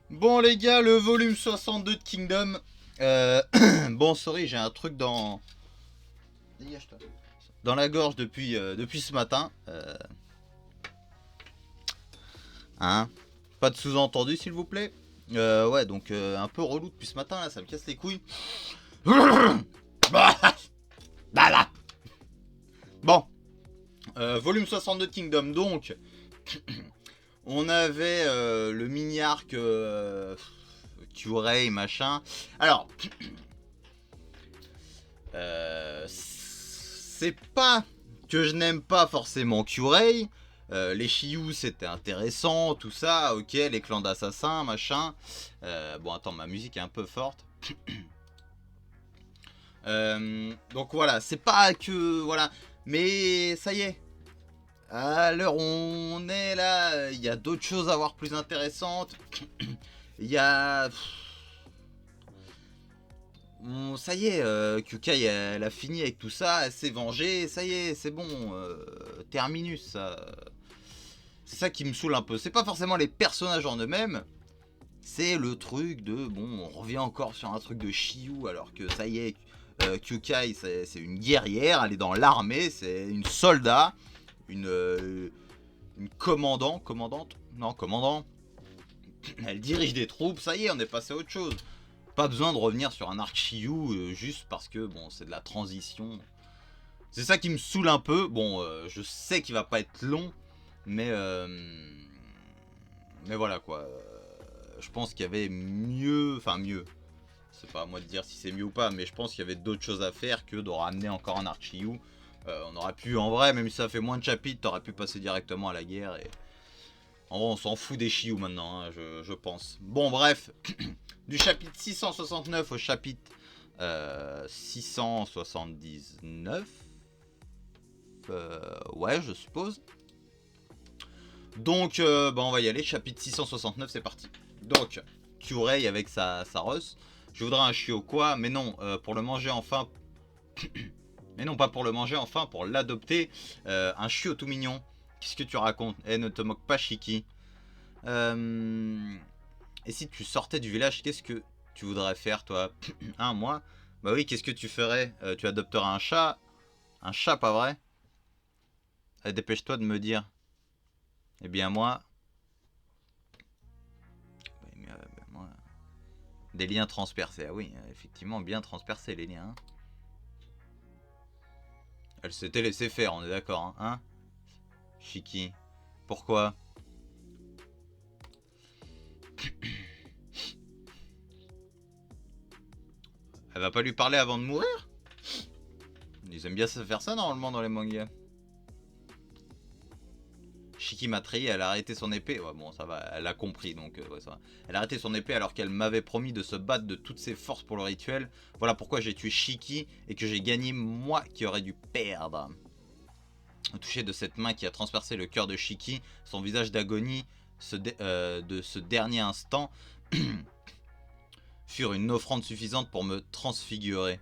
Bon les gars, le volume 62 de Kingdom. Bon, sorry, j'ai un truc dans... Dégage-toi. Dans la gorge depuis ce matin. Hein? Pas de sous-entendu s'il vous plaît. Ouais, donc un peu relou depuis ce matin, là, ça me casse les couilles. Bon, volume 62 de Kingdom, donc... On avait le mini-arc Q-Ray, machin. Alors, c'est pas que je n'aime pas forcément Q-Ray. Les Shiyu c'était intéressant, tout ça, ok, les clans d'assassins, machin. Bon, attends, ma musique est un peu forte. Donc voilà, c'est pas que... Voilà, mais ça y est. À l'heure où on est là, il y a d'autres choses à voir plus intéressantes. Il y a... Bon, ça y est, Kyukai elle a fini avec tout ça, elle s'est vengée, ça y est, c'est bon, terminus, ça. C'est ça qui me saoule un peu. C'est pas forcément les personnages en eux-mêmes, c'est le truc de, bon, on revient encore sur un truc de Shiyu, alors que ça y est, Kyukai c'est une guerrière, elle est dans l'armée, c'est une soldat. Une commandante, non, commandant. Elle dirige des troupes, ça y est, on est passé à autre chose. Pas besoin de revenir sur un arc Shiyu juste parce que, bon, c'est de la transition. C'est ça qui me saoule un peu. Bon, je sais qu'il va pas être long, mais voilà, quoi. Je pense qu'il y avait mieux, enfin mieux. C'est pas à moi de dire si c'est mieux ou pas, mais je pense qu'il y avait d'autres choses à faire que de ramener encore un arc Shiyu. On aurait pu, en vrai, même si ça fait moins de chapitres, t'aurais pu passer directement à la guerre. Et... En vrai, on s'en fout des Shiyu maintenant, hein, je pense. Bon, bref. Du chapitre 669 au chapitre 679. Ouais, je suppose. Donc, bah, on va y aller. Chapitre 669, c'est parti. Donc, Q-Ray avec sa Russ. Je voudrais un chiot quoi, mais non, pour le manger enfin... Mais non, pas pour le manger, enfin, pour l'adopter. Un chiot tout mignon. Qu'est-ce que tu racontes? Eh, ne te moque pas, Shiki. Et si tu sortais du village, qu'est-ce que tu voudrais faire, toi? Hein, moi? Bah oui, qu'est-ce que tu ferais? Tu adopterais un chat? Un chat, pas vrai? Dépêche-toi de me dire. Eh bien, moi... moi... Des liens transpercés. Ah oui, effectivement, bien transpercés, les liens. Hein. Elle s'était laissée faire, on est d'accord, hein? Shiki. Pourquoi? Elle va pas lui parler avant de mourir? Ils aiment bien se faire ça normalement dans les mangas. Shiki m'a trahi, elle a arrêté son épée. Ouais, bon, ça va, elle a compris donc ouais, ça va. Elle a arrêté son épée alors qu'elle m'avait promis de se battre de toutes ses forces pour le rituel. Voilà pourquoi j'ai tué Shiki et que j'ai gagné moi qui aurais dû perdre. Au toucher de cette main qui a transpercé le cœur de Shiki, son visage d'agonie de ce dernier instant furent une offrande suffisante pour me transfigurer.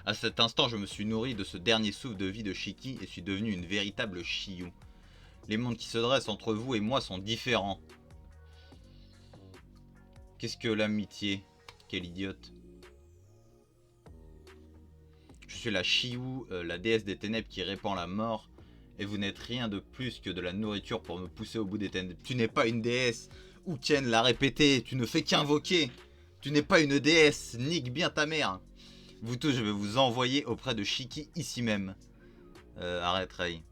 À cet instant, je me suis nourri de ce dernier souffle de vie de Shiki et suis devenu une véritable Shiyu. Les mondes qui se dressent entre vous et moi sont différents. Qu'est-ce que l'amitié? Quel idiote. Je suis la Shiyu, la déesse des ténèbres qui répand la mort. Et vous n'êtes rien de plus que de la nourriture pour me pousser au bout des ténèbres. Tu n'es pas une déesse. Uken l'a répété, tu ne fais qu'invoquer. Tu n'es pas une déesse, nique bien ta mère. Vous tous, je vais vous envoyer auprès de Shiki ici même. Arrête, Ray.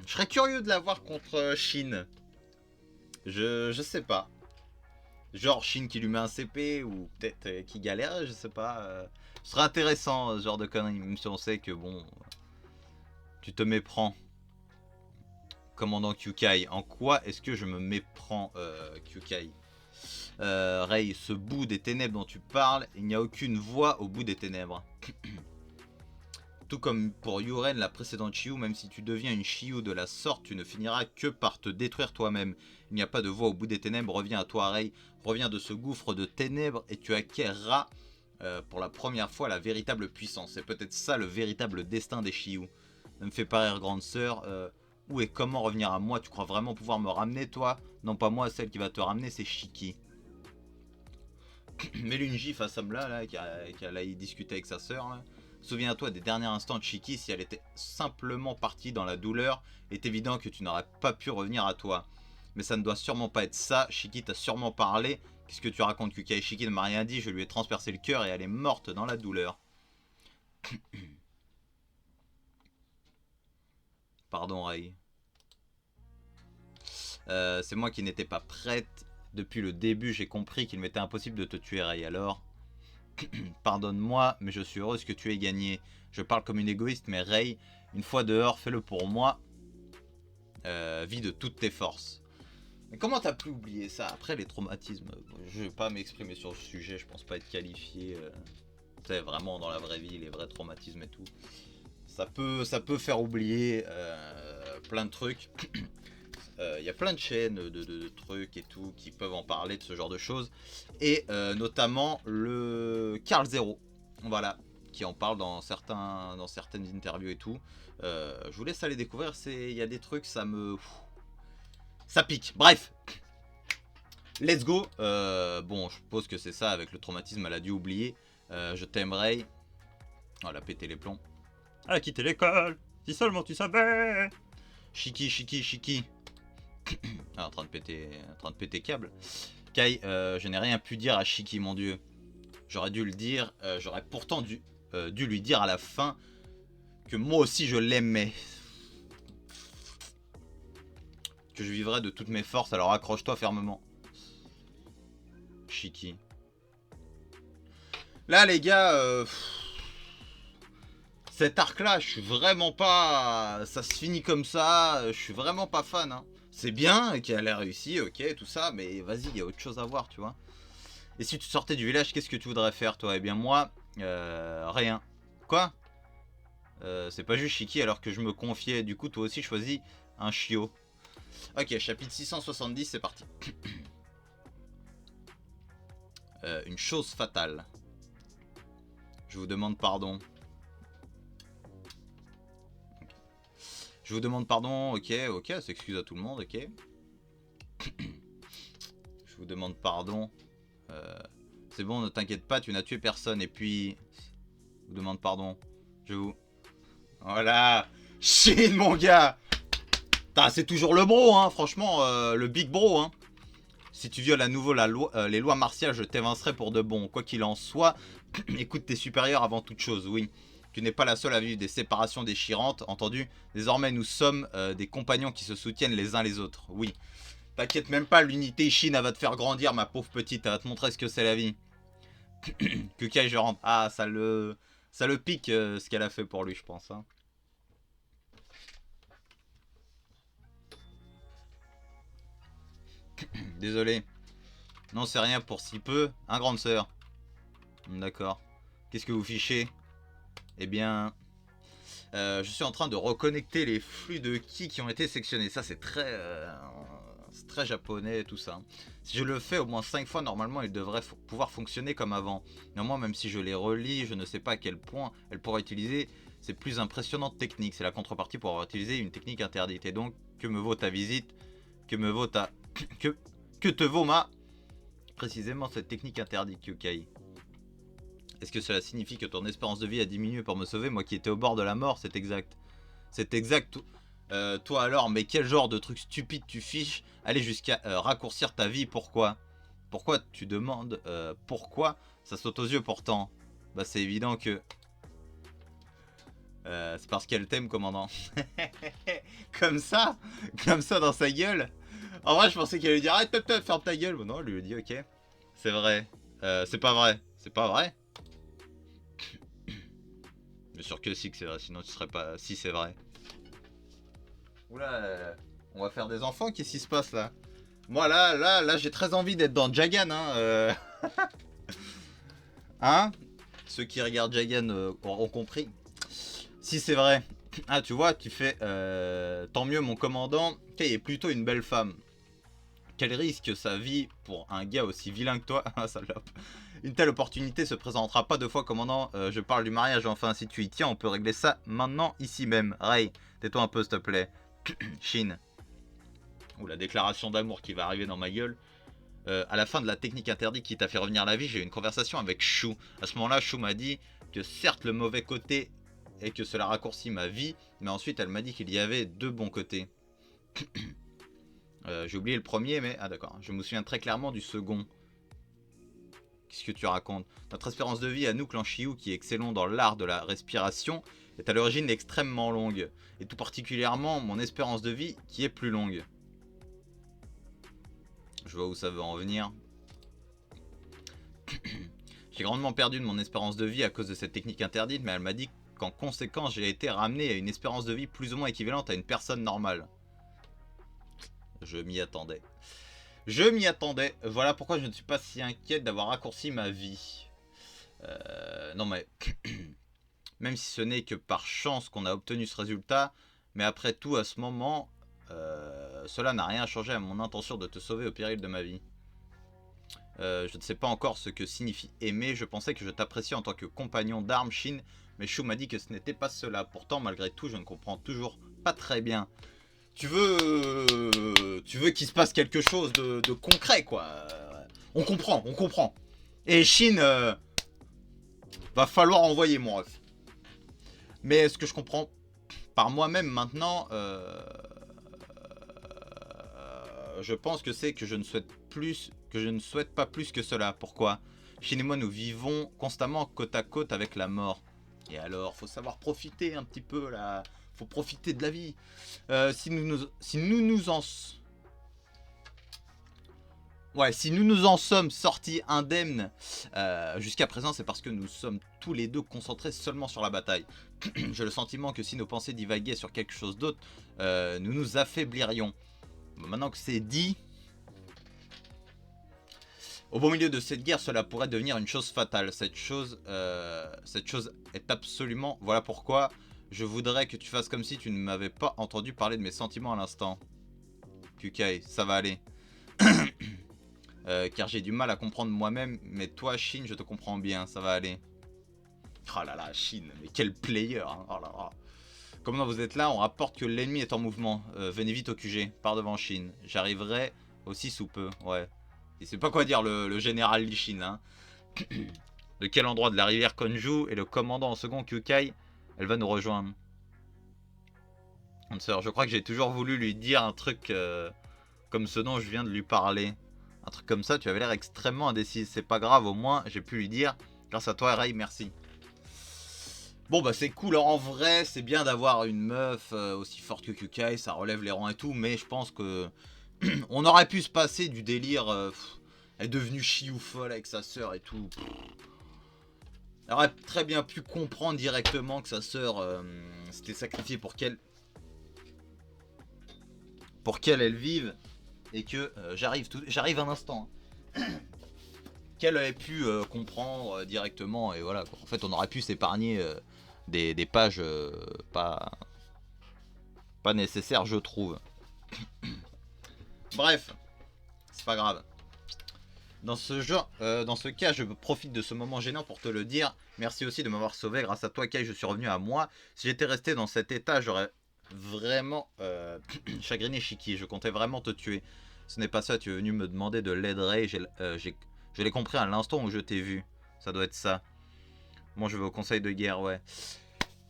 Je serais curieux de la voir contre Shin. Je sais pas. Genre Shin qui lui met un CP ou peut-être qui galère, je sais pas. Ce serait intéressant ce genre de conneries, même si on sait que bon... Tu te méprends. Commandant Kyukai, en quoi est-ce que je me méprends, Kyukai? Rei, ce bout des ténèbres dont tu parles, il n'y a aucune voie au bout des ténèbres. Tout comme pour Yuren, la précédente Shiyu, même si tu deviens une Shiyu de la sorte, tu ne finiras que par te détruire toi-même. Il n'y a pas de voie au bout des ténèbres, reviens à toi Rei, reviens de ce gouffre de ténèbres et tu acquerras pour la première fois la véritable puissance. C'est peut-être ça le véritable destin des Shiyu. Ne me fais pas rire, grande sœur. Où et comment revenir à moi? Tu crois vraiment pouvoir me ramener, toi? Non, pas moi, celle qui va te ramener, c'est Shiki. Mets-lui une gifle à Samla, là, qui a y discuter avec sa sœur. Souviens-toi des derniers instants de Shiki, si elle était simplement partie dans la douleur, il est évident que tu n'aurais pas pu revenir à toi. Mais ça ne doit sûrement pas être ça, Shiki t'a sûrement parlé. Qu'est-ce que tu racontes? Kukai? Shiki ne m'a rien dit, je lui ai transpercé le cœur et elle est morte dans la douleur. Pardon, Ray. C'est moi qui n'étais pas prête. Depuis le début, j'ai compris qu'il m'était impossible de te tuer, Ray. Alors, pardonne-moi, mais je suis heureuse que tu aies gagné. Je parle comme une égoïste, mais Ray, une fois dehors, fais-le pour moi. Vis de toutes tes forces. Mais comment t'as pu oublier ça? Après les traumatismes, je vais pas m'exprimer sur le sujet, je pense pas être qualifié. Tu sais, vraiment dans la vraie vie, les vrais traumatismes et tout. Ça peut faire oublier plein de trucs. Il y a plein de chaînes de trucs et tout qui peuvent en parler de ce genre de choses. Et notamment le Carl Zero. Voilà. Qui en parle dans certaines interviews et tout. Je vous laisse aller découvrir. Il y a des trucs, ça pique. Bref. Let's go. Bon, je suppose que c'est ça. Avec le traumatisme, elle a dû oublier. Je t'aimerais. Oh, elle a pété les plombs. Elle a quitté l'école. Si seulement tu savais. Shiki. Ah, en train de péter câble. Kai, je n'ai rien pu dire à Shiki, mon dieu. J'aurais dû le dire. J'aurais pourtant dû lui dire à la fin que moi aussi je l'aimais. Que je vivrais de toutes mes forces, alors accroche-toi fermement. Shiki. Là, les gars, cet arc-là, je suis vraiment pas... Ça se finit comme ça, je suis vraiment pas fan, hein. C'est bien qu'elle ait réussi, ok, tout ça, mais vas-y, il y a autre chose à voir, tu vois. Et si tu sortais du village, qu'est-ce que tu voudrais faire, toi? Eh bien, moi, rien. Quoi? C'est pas juste Shiki alors que je me confiais. Du coup, toi aussi, choisis un chiot. Ok, chapitre 670, c'est parti. Une chose fatale. Je vous demande pardon. Je vous demande pardon, ok, s'excuse à tout le monde, ok. Je vous demande pardon. C'est bon, ne t'inquiète pas, tu n'as tué personne. Et puis, je vous demande pardon. Je vous... Voilà. Chine, mon gars. C'est toujours le bro, hein, franchement, le big bro, hein. Si tu violes à nouveau les lois martiales, je t'évincerai pour de bon. Quoi qu'il en soit, écoute tes supérieurs avant toute chose, oui. Tu n'es pas la seule à vivre des séparations déchirantes, entendu? Désormais, nous sommes des compagnons qui se soutiennent les uns les autres, oui. T'inquiète même pas, l'unité Chine, elle va te faire grandir, ma pauvre petite. Elle va te montrer ce que c'est la vie. Kukai, je rentre. Ah, ça le pique, ce qu'elle a fait pour lui, je pense, hein. Désolé. Non, c'est rien pour si peu. Hein, grande sœur? D'accord. Qu'est-ce que vous fichez? Eh bien... je suis en train de reconnecter les flux de ki qui ont été sectionnés. Ça, c'est très japonais, tout ça. Si je le fais au moins 5 fois, normalement, il devrait pouvoir fonctionner comme avant. Néanmoins, même si je les relis, je ne sais pas à quel point elle pourra utiliser ces plus impressionnantes techniques. C'est la contrepartie pour avoir utilisé une technique interdite. Et donc, que me vaut ta visite? Que me vaut ta... que te vaut ma... Précisément cette technique interdite, Kukai. Est-ce que cela signifie que ton espérance de vie a diminué pour me sauver, moi qui étais au bord de la mort? C'est exact. C'est exact. Toi alors, mais quel genre de truc stupide tu fiches? Aller jusqu'à raccourcir ta vie, pourquoi? Pourquoi tu demandes pourquoi? Ça saute aux yeux pourtant. Bah c'est évident que... c'est parce qu'elle t'aime, commandant. Comme ça dans sa gueule. En vrai, je pensais qu'elle lui dirait arrête, ferme ta gueule. Bon, non, elle lui dit ok. C'est vrai. C'est pas vrai. C'est pas vrai. Bien sûr que si que c'est vrai, sinon tu serais pas... Si c'est vrai. Oula, on va faire des enfants, qu'est-ce qui se passe là? Moi là j'ai très envie d'être dans Jagan, hein. Hein? Ceux qui regardent Jagan auront compris. Si c'est vrai. Ah tu vois, tu fais... tant mieux mon commandant, qui est plutôt une belle femme. Quel risque sa vie pour un gars aussi vilain que toi? Ah salope. Une telle opportunité se présentera pas deux fois, commandant. Je parle du mariage, enfin, si tu y tiens, on peut régler ça maintenant, ici même. Ray, tais-toi un peu, s'il te plaît. Shin. Ou la déclaration d'amour qui va arriver dans ma gueule. À la fin de la technique interdite qui t'a fait revenir à la vie, j'ai eu une conversation avec Shu. À ce moment-là, Shu m'a dit que certes le mauvais côté est que cela raccourcit ma vie, mais ensuite elle m'a dit qu'il y avait deux bons côtés. J'ai oublié le premier, mais... Ah d'accord, je me souviens très clairement du second. Qu'est-ce que tu racontes? Notre espérance de vie à nous, clan Shiou, qui est excellent dans l'art de la respiration, est à l'origine extrêmement longue. Et tout particulièrement mon espérance de vie qui est plus longue. Je vois où ça veut en venir. J'ai grandement perdu de mon espérance de vie à cause de cette technique interdite, mais elle m'a dit qu'en conséquence, j'ai été ramené à une espérance de vie plus ou moins équivalente à une personne normale. Je m'y attendais. Je m'y attendais. Voilà pourquoi je ne suis pas si inquiète d'avoir raccourci ma vie. Non mais... Même si ce n'est que par chance qu'on a obtenu ce résultat, mais après tout, à ce moment... cela n'a rien changé à mon intention de te sauver au péril de ma vie. Je ne sais pas encore ce que signifie aimer. Je pensais que je t'appréciais en tant que compagnon d'armes, Shin, mais Shu m'a dit que ce n'était pas cela. Pourtant, malgré tout, je ne comprends toujours pas très bien. Tu veux qu'il se passe quelque chose de concret, quoi. On comprend, on comprend. Et Shin, va falloir envoyer mon ref. Mais ce que je comprends par moi-même maintenant, je pense que c'est que je ne souhaite pas plus que cela. Pourquoi? Shin et moi, nous vivons constamment côte à côte avec la mort. Et alors, faut savoir profiter un petit peu là. Faut profiter de la vie. Si nous nous en sommes sortis indemnes jusqu'à présent, c'est parce que nous sommes tous les deux concentrés seulement sur la bataille. J'ai le sentiment que si nos pensées divaguaient sur quelque chose d'autre, nous nous affaiblirions. Maintenant que c'est dit, au beau milieu de cette guerre, cela pourrait devenir une chose fatale. Cette chose est absolument... Voilà pourquoi je voudrais que tu fasses comme si tu ne m'avais pas entendu parler de mes sentiments à l'instant. Kukai, ça va aller. Car j'ai du mal à comprendre moi-même, mais toi, Shin, je te comprends bien, ça va aller. Oh là là, Shin, mais quel player, hein. Oh là là. Comment vous êtes là? On rapporte que l'ennemi est en mouvement. Venez vite au QG, par devant Shin. J'arriverai aussi sous peu, ouais. Il sait pas quoi dire le général Lee Shin, hein. De quel endroit de la rivière Konju et le commandant en second Kukai, elle va nous rejoindre. Je crois que j'ai toujours voulu lui dire un truc comme ce dont je viens de lui parler. Un truc comme ça, tu avais l'air extrêmement indécis. C'est pas grave, au moins j'ai pu lui dire. Grâce à toi, Ray, merci. Bon bah c'est cool, en vrai c'est bien d'avoir une meuf aussi forte que Kukai, ça relève les rangs et tout, mais je pense que on aurait pu se passer du délire, elle est devenue chiou folle avec sa sœur et tout. Elle aurait très bien pu comprendre directement que sa sœur s'était sacrifiée pour qu'elle elle vive, et que j'arrive un instant. Qu'elle avait pu comprendre directement, et voilà quoi. En fait on aurait pu s'épargner des pages pas nécessaires, je trouve. Bref, c'est pas grave. Dans ce cas, je profite de ce moment gênant pour te le dire. Merci aussi de m'avoir sauvé. Grâce à toi, Kai, je suis revenu à moi. Si j'étais resté dans cet état, j'aurais vraiment chagriné Shiki. Je comptais vraiment te tuer. Ce n'est pas ça, tu es venu me demander de l'aider. Je l'ai compris à l'instant où je t'ai vu. Ça doit être ça. Moi, je vais au conseil de guerre, ouais.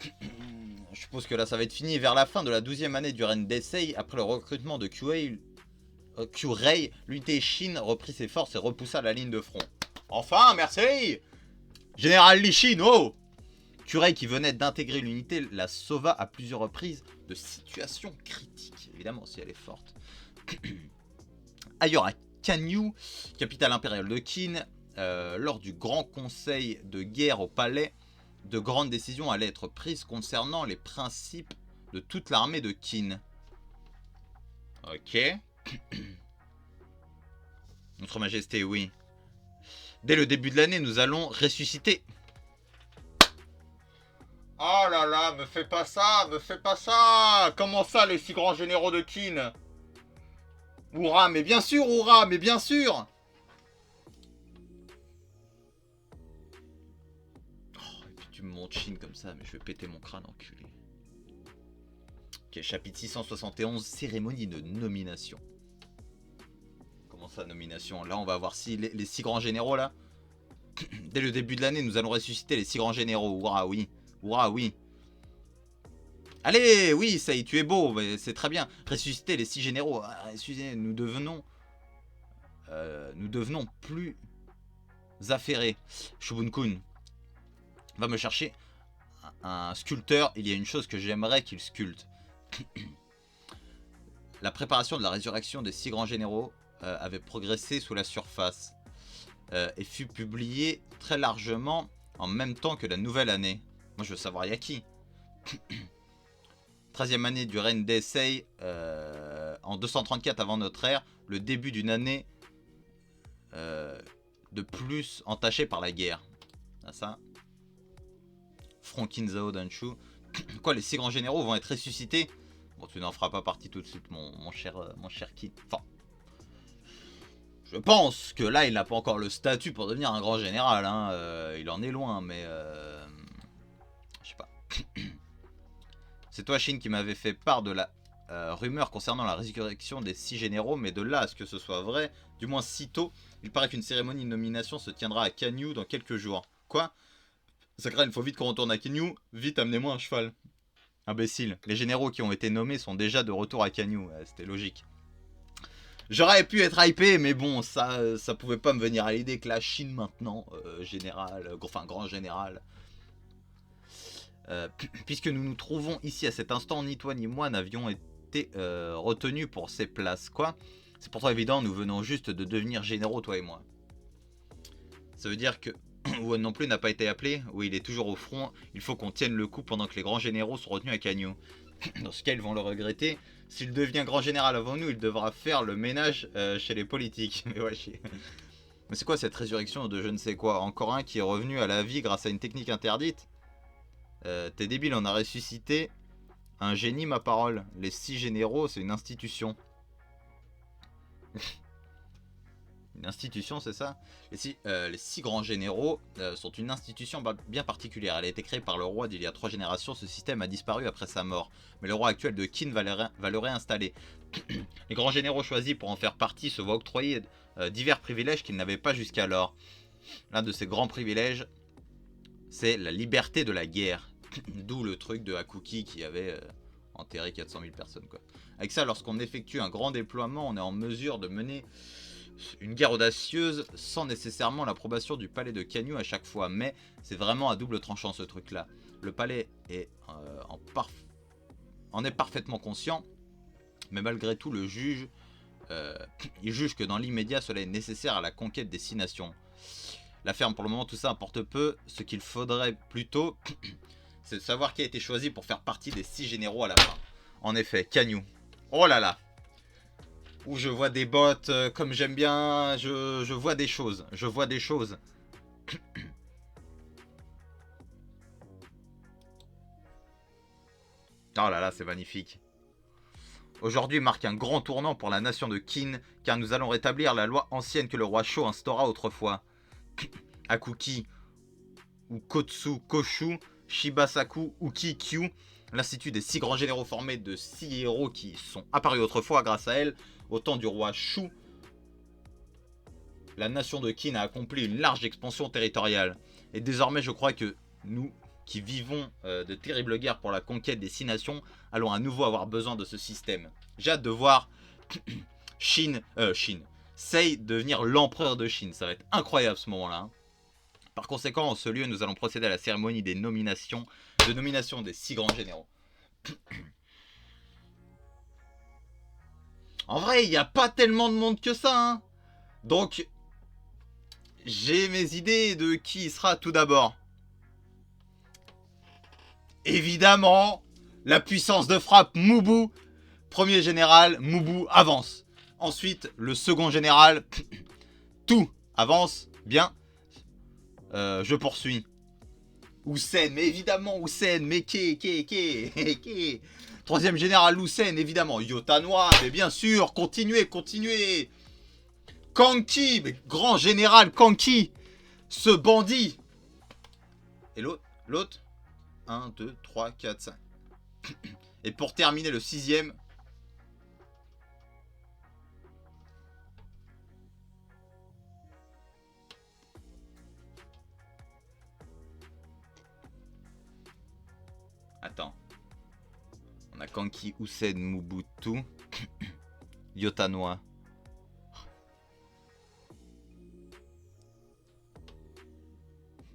Je suppose que là, ça va être fini. Vers la fin de la 12e année du règne d'Essei, après le recrutement de Q-Ray, l'unité Shin reprit ses forces et repoussa la ligne de front. Enfin, merci Général Lee Shin, oh Q-Ray, qui venait d'intégrer l'unité, la sauva à plusieurs reprises de situations critiques. Évidemment, si elle est forte. Ailleurs à Kanyu, capitale impériale de Qin, lors du grand conseil de guerre au palais, de grandes décisions allaient être prises concernant les principes de toute l'armée de Qin. Ok. Notre Majesté, oui. Dès le début de l'année, nous allons ressusciter. Oh là là, me fais pas ça, me fais pas ça. Comment ça, les six grands généraux de Qin? Hourra, mais bien sûr, hourra, mais bien sûr. Tu me montres Chine comme ça, mais je vais péter mon crâne, enculé. Ok, chapitre 671, cérémonie de nomination. Comment ça, nomination? Là, on va voir si les 6 grands généraux, là. Dès le début de l'année, nous allons ressusciter les 6 grands généraux. Ouah, oui. Ouah, oui. Allez, oui, ça y est, tu es beau, c'est très bien. Ressusciter les 6 généraux. Ah, excusez, nous devenons plus affairés. Shubun-kun va me chercher un sculpteur. Il y a une chose que j'aimerais qu'il sculpte. La préparation de la résurrection des 6 grands généraux avait progressé sous la surface et fut publiée très largement en même temps que la nouvelle année. Moi, je veux savoir, il y a qui? 13e année du règne d'Essei en 234 avant notre ère, le début d'une année de plus entachée par la guerre. Ah, ça. Frankinzao Danshu. Quoi, les 6 grands généraux vont être ressuscités? Bon, tu n'en feras pas partie tout de suite, mon cher Kid. Enfin, je pense que là, il n'a pas encore le statut pour devenir un grand général. Hein. Il en est loin, mais... je sais pas. C'est toi, Shin, qui m'avait fait part de la rumeur concernant la résurrection des 6 généraux, mais de là à ce que ce soit vrai, du moins si tôt, il paraît qu'une cérémonie de nomination se tiendra à Kanyu dans quelques jours. Quoi? Sakura, il faut vite qu'on retourne à Kanyu. Vite, amenez-moi un cheval. Imbécile. Les généraux qui ont été nommés sont déjà de retour à Kanyu. C'était logique. J'aurais pu être hypé, mais bon, ça pouvait pas me venir à l'idée que la Chine maintenant, grand général. Puisque nous nous trouvons ici à cet instant, ni toi ni moi n'avions été retenus pour ces places. Quoi? C'est pourtant évident, nous venons juste de devenir généraux, toi et moi. Ça veut dire que Wan non plus n'a pas été appelé. Oui, il est toujours au front. Il faut qu'on tienne le coup pendant que les grands généraux sont retenus à Kanyu. Dans ce cas, ils vont le regretter. S'il devient grand général avant nous, il devra faire le ménage chez les politiques. Mais ouais, mais c'est quoi cette résurrection de je ne sais quoi? Encore un qui est revenu à la vie grâce à une technique interdite? T'es débile, on a ressuscité un génie, ma parole. Les 6 généraux, c'est une institution. Une institution, c'est ça? Les 6 grands généraux sont une institution bien particulière. Elle a été créée par le roi d'il y a 3 générations. Ce système a disparu après sa mort. Mais le roi actuel de Qin va le réinstaller. Les grands généraux choisis pour en faire partie se voient octroyer divers privilèges qu'ils n'avaient pas jusqu'alors. L'un de ces grands privilèges, c'est la liberté de la guerre. D'où le truc de Hakuki qui avait enterré 400 000 personnes. Quoi. Avec ça, lorsqu'on effectue un grand déploiement, on est en mesure de mener une guerre audacieuse sans nécessairement l'approbation du palais de Kanyu à chaque fois. Mais c'est vraiment à double tranchant ce truc-là. Le palais est en est parfaitement conscient, mais malgré tout, le juge, il juge que dans l'immédiat, cela est nécessaire à la conquête des 6 nations. La ferme, pour le moment, tout ça importe peu. Ce qu'il faudrait plutôt, c'est de savoir qui a été choisi pour faire partie des 6 généraux à la fin. En effet, Kanyu. Oh là là! Où je vois des bottes, comme j'aime bien, je vois des choses. Je vois des choses. Oh là là, c'est magnifique. Aujourd'hui marque un grand tournant pour la nation de Qin, car nous allons rétablir la loi ancienne que le roi Shō instaura autrefois. Hakuki, ou Kotsu Koshu, Shibasaku Uki Kyu, l'institut des 6 grands généraux formés de 6 héros qui sont apparus autrefois grâce à elle, au temps du roi Shu. La nation de Qin a accompli une large expansion territoriale. Et désormais, je crois que nous, qui vivons de terribles guerres pour la conquête des 6 nations, allons à nouveau avoir besoin de ce système. J'ai hâte de voir Sei devenir l'empereur de Chine. Ça va être incroyable ce moment-là. Hein. Par conséquent, en ce lieu, nous allons procéder à la cérémonie des nomination des 6 grands généraux. En vrai, il n'y a pas tellement de monde que ça. Hein. Donc, j'ai mes idées de qui sera tout d'abord. Évidemment, la puissance de frappe Mubu. Premier général, Mubu avance. Ensuite, le second général, tout avance. Bien. Je poursuis. Hussein, mais évidemment, Hussein, mais qui. Troisième général Hussein, évidemment. Yotanwa, mais bien sûr, continuez. Kanki, mais grand général Kanki. Ce bandit. Et l'autre, L'autre 1, 2, 3, 4, 5. Et pour terminer, le 6e. Attends. On a Kanki, Hussein, Mobutu, Yotanoi.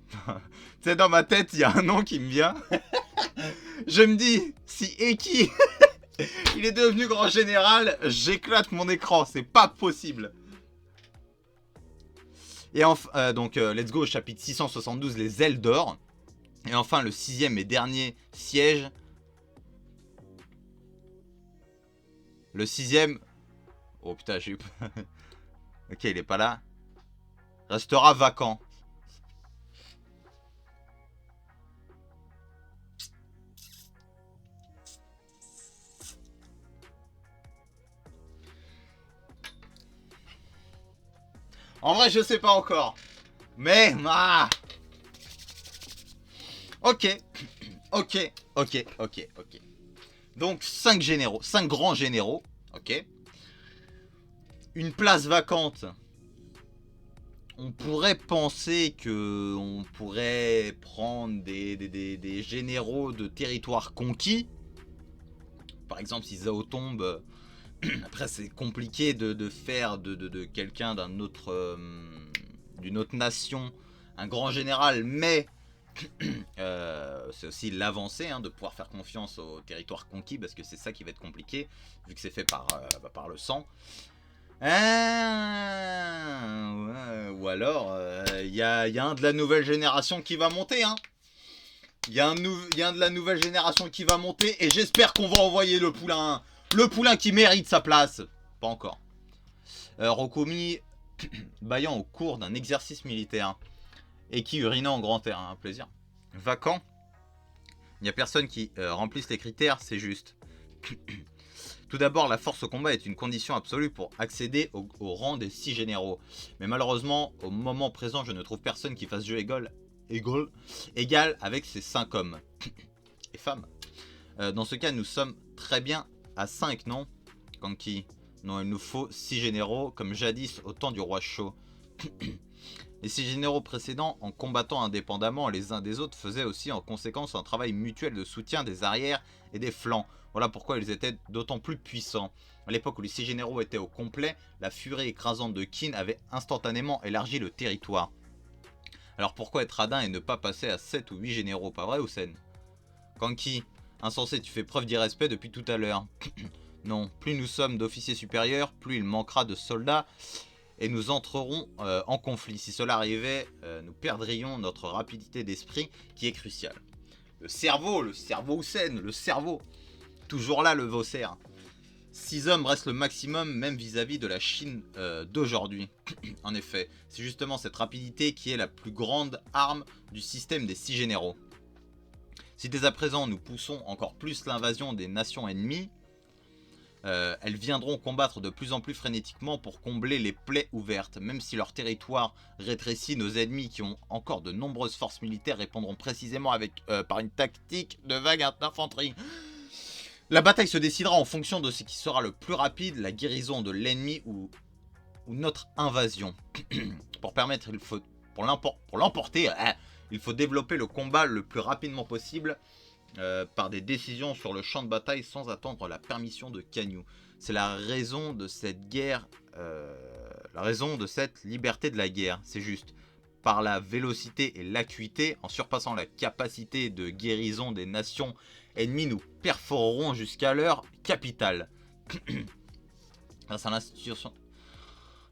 Tu sais, dans ma tête, il y a un nom qui me vient. Je me dis, si Eki, il est devenu grand général, j'éclate mon écran. C'est pas possible. Et enfin, donc, let's go au chapitre 672, les ailes d'or. Et enfin, le 6e et dernier siège. Le 6e. Oh putain, j'ai eu. Ok, il est pas là. Restera vacant. En vrai, je sais pas encore. Mais, ok. Ok. Donc, 5 généraux. 5 grands généraux. Ok. Une place vacante. On pourrait penser que on pourrait prendre des généraux de territoires conquis. Par exemple, si Zhao tombe... Après, c'est compliqué de faire de quelqu'un d'une autre nation un grand général, mais c'est aussi l'avancée, de pouvoir faire confiance aux territoires conquis, parce que c'est ça qui va être compliqué, vu que c'est fait par le sang. Ou alors, il y a un de la nouvelle génération qui va monter. Il y a un de la nouvelle génération qui va monter, et j'espère qu'on va envoyer le poulain. Le poulain qui mérite sa place. Pas encore. Rokomi baillant au cours d'un exercice militaire. Et qui urinant en grand air. Un plaisir. Vacant. Il n'y a personne qui remplisse les critères, c'est juste. Tout d'abord, la force au combat est une condition absolue pour accéder au rang des 6 généraux. Mais malheureusement, au moment présent, je ne trouve personne qui fasse jeu égal avec ces 5 hommes. Et femmes. Dans ce cas, nous sommes très bien à 5, non Kanki. Non, il nous faut 6 généraux, comme jadis au temps du roi Shō. Les 6 généraux précédents, en combattant indépendamment les uns des autres, faisaient aussi en conséquence un travail mutuel de soutien des arrières et des flancs. Voilà pourquoi ils étaient d'autant plus puissants. À l'époque où les 6 généraux étaient au complet, la furie écrasante de Qin avait instantanément élargi le territoire. Alors pourquoi être radin et ne pas passer à 7 ou 8 généraux, pas vrai, Hussein? Kanki, insensé, tu fais preuve d'irrespect depuis tout à l'heure. Non, plus nous sommes d'officiers supérieurs, plus il manquera de soldats et nous entrerons en conflit. Si cela arrivait, nous perdrions notre rapidité d'esprit qui est cruciale. Le cerveau Hussein, le cerveau. Toujours là le Vosser. 6 hommes reste le maximum même vis-à-vis de la Chine d'aujourd'hui. En effet, c'est justement cette rapidité qui est la plus grande arme du système des 6 généraux. Si dès à présent nous poussons encore plus l'invasion des nations ennemies, elles viendront combattre de plus en plus frénétiquement pour combler les plaies ouvertes. Même si leur territoire rétrécit, nos ennemis qui ont encore de nombreuses forces militaires répondront précisément par une tactique de vague d'infanterie. La bataille se décidera en fonction de ce qui sera le plus rapide, la guérison de l'ennemi ou notre invasion. Pour l'emporter, il faut développer le combat le plus rapidement possible. Par des décisions sur le champ de bataille sans attendre la permission de Kanyu. C'est la raison de cette guerre, la raison de cette liberté de la guerre, c'est juste. Par la vélocité et l'acuité, en surpassant la capacité de guérison des nations ennemies, nous perforerons jusqu'à leur capitale. Grâce à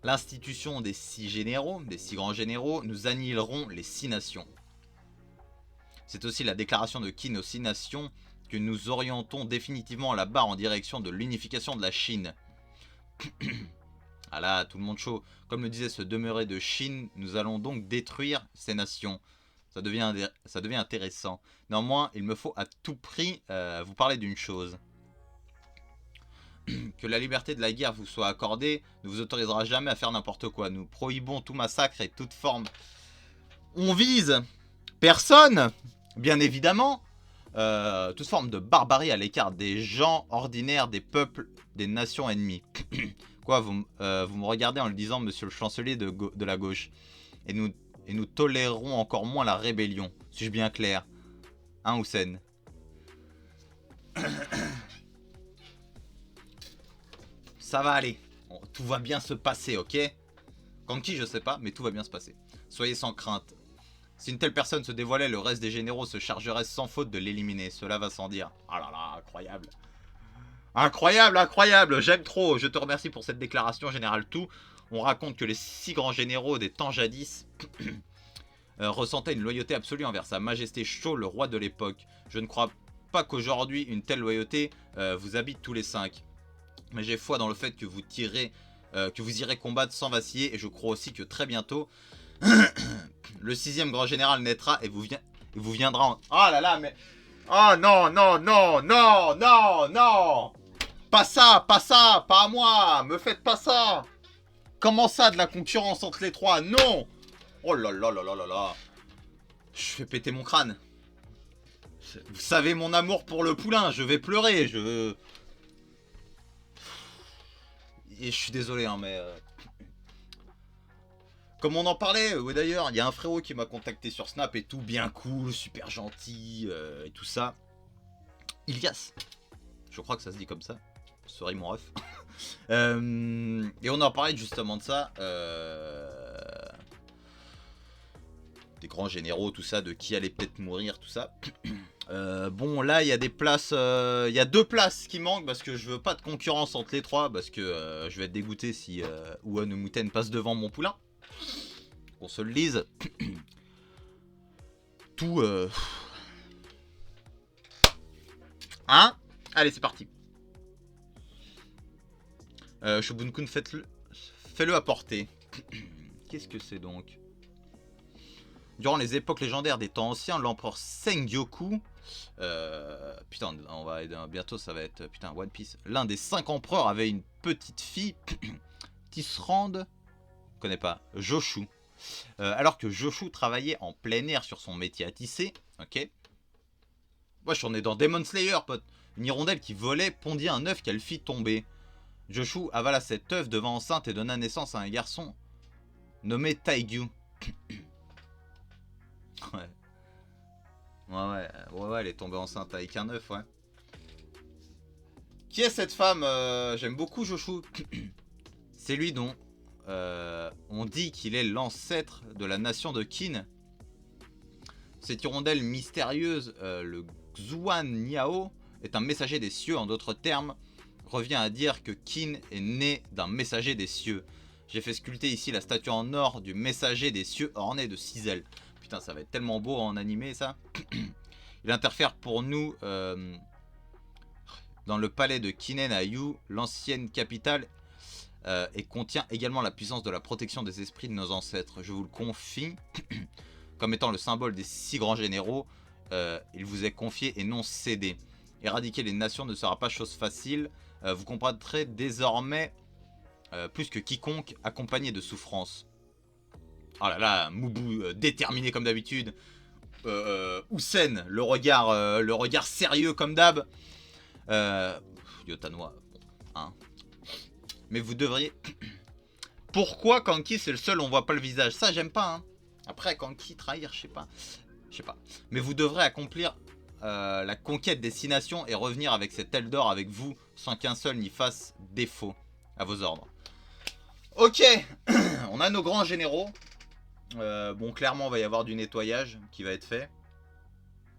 l'institution des 6 généraux, des 6 grands généraux, nous annihilerons les 6 nations. C'est aussi la déclaration de Qin aux 6 nations que nous orientons définitivement la barre en direction de l'unification de la Chine. Ah là, tout le monde chaud. Comme le disait ce demeuré de Chine, nous allons donc détruire ces nations. Ça devient intéressant. Néanmoins, il me faut à tout prix vous parler d'une chose. Que la liberté de la guerre vous soit accordée ne vous autorisera jamais à faire n'importe quoi. Nous prohibons tout massacre et toute forme. On vise personne. Bien évidemment, toute forme de barbarie à l'écart des gens ordinaires, des peuples, des nations ennemies. Quoi, vous me regardez en le disant, monsieur le chancelier de la gauche. Et nous tolérerons encore moins la rébellion. Suis-je bien clair? Hein, Houssen? Ça va aller. Tout va bien se passer, ok? Quand qui, je sais pas, mais tout va bien se passer. Soyez sans crainte. Si une telle personne se dévoilait, le reste des généraux se chargerait sans faute de l'éliminer. Cela va sans dire. Ah là là, incroyable. Incroyable, incroyable. J'aime trop. Je te remercie pour cette déclaration, Général Tout. On raconte que les 6 grands généraux des temps jadis ressentaient une loyauté absolue envers sa majesté Shō, le roi de l'époque. Je ne crois pas qu'aujourd'hui une telle loyauté vous habite tous les 5. Mais j'ai foi dans le fait que vous irez combattre sans vaciller, et je crois aussi que très bientôt le 6e grand général naîtra et vous viendra en... Oh là là, mais... Oh non, non, non, non, non, non. Pas ça, pas à moi. Me faites pas ça. Comment ça, de la concurrence entre les 3? Non. Oh là là là là là là. Je fais péter mon crâne. Vous savez mon amour pour le poulain, je vais pleurer, Et je suis désolé, hein, mais... Comme on en parlait, d'ailleurs, il y a un frérot qui m'a contacté sur Snap et tout, bien cool, super gentil, et tout ça. Ilias. Je crois que ça se dit comme ça. Sorry mon ref. Et on en parlait justement de ça. Des grands généraux, tout ça, de qui allait peut-être mourir, tout ça. Bon, là, il y a des places... Il y a 2 places qui manquent parce que je veux pas de concurrence entre les 3. Parce que je vais être dégoûté si Ouon ou Mouten passe devant mon poulain. Qu'on se le lise. Tout... Hein? Allez, c'est parti. Shobunkun, fais-le apporter. Qu'est-ce que c'est donc? Durant les époques légendaires des temps anciens, l'empereur Sengoku... putain, bientôt ça va être... Putain, One Piece. L'un des 5 empereurs avait une petite fille... Tisrand... Je connais pas. Joshu. Alors que Joshu travaillait en plein air sur son métier à tisser... Ok. Wesh, on est dans Demon Slayer, pote. Une hirondelle qui volait pondit un œuf qu'elle fit tomber. Joshu avala cet œuf, devint enceinte et donna naissance à un garçon nommé Taigyu. Ouais. Ouais, elle est tombée enceinte avec un œuf, ouais. Qui est cette femme? J'aime beaucoup Joshu. C'est lui dont on dit qu'il est l'ancêtre de la nation de Qin. Cette hirondelle mystérieuse, le Xuan Niao, est un messager des cieux. En d'autres termes, revient à dire que Qin est né d'un messager des cieux. J'ai fait sculpter ici la statue en or du messager des cieux ornée de 6 ailes. Putain, ça va être tellement beau en animé, ça. Il interfère pour nous dans le palais de Kinen à Yu, l'ancienne capitale, et contient également la puissance de la protection des esprits de nos ancêtres. Je vous le confie, comme étant le symbole des 6 grands généraux, il vous est confié et non cédé. Éradiquer les nations ne sera pas chose facile. Vous comprendrez désormais, plus que quiconque, accompagné de souffrance. Oh là là, Mubu déterminé comme d'habitude. Houssen, le regard sérieux comme d'hab. Yotanoa, hein. Mais vous devriez... Pourquoi Kanki c'est le seul on voit pas le visage? Ça j'aime pas, hein. Après Kanki trahir, je sais pas. Mais vous devrez accomplir la conquête des 6 nations et revenir avec cet Eldor avec vous sans qu'un seul n'y fasse défaut. À vos ordres. Ok. On a nos grands généraux. Bon, clairement, il va y avoir du nettoyage qui va être fait.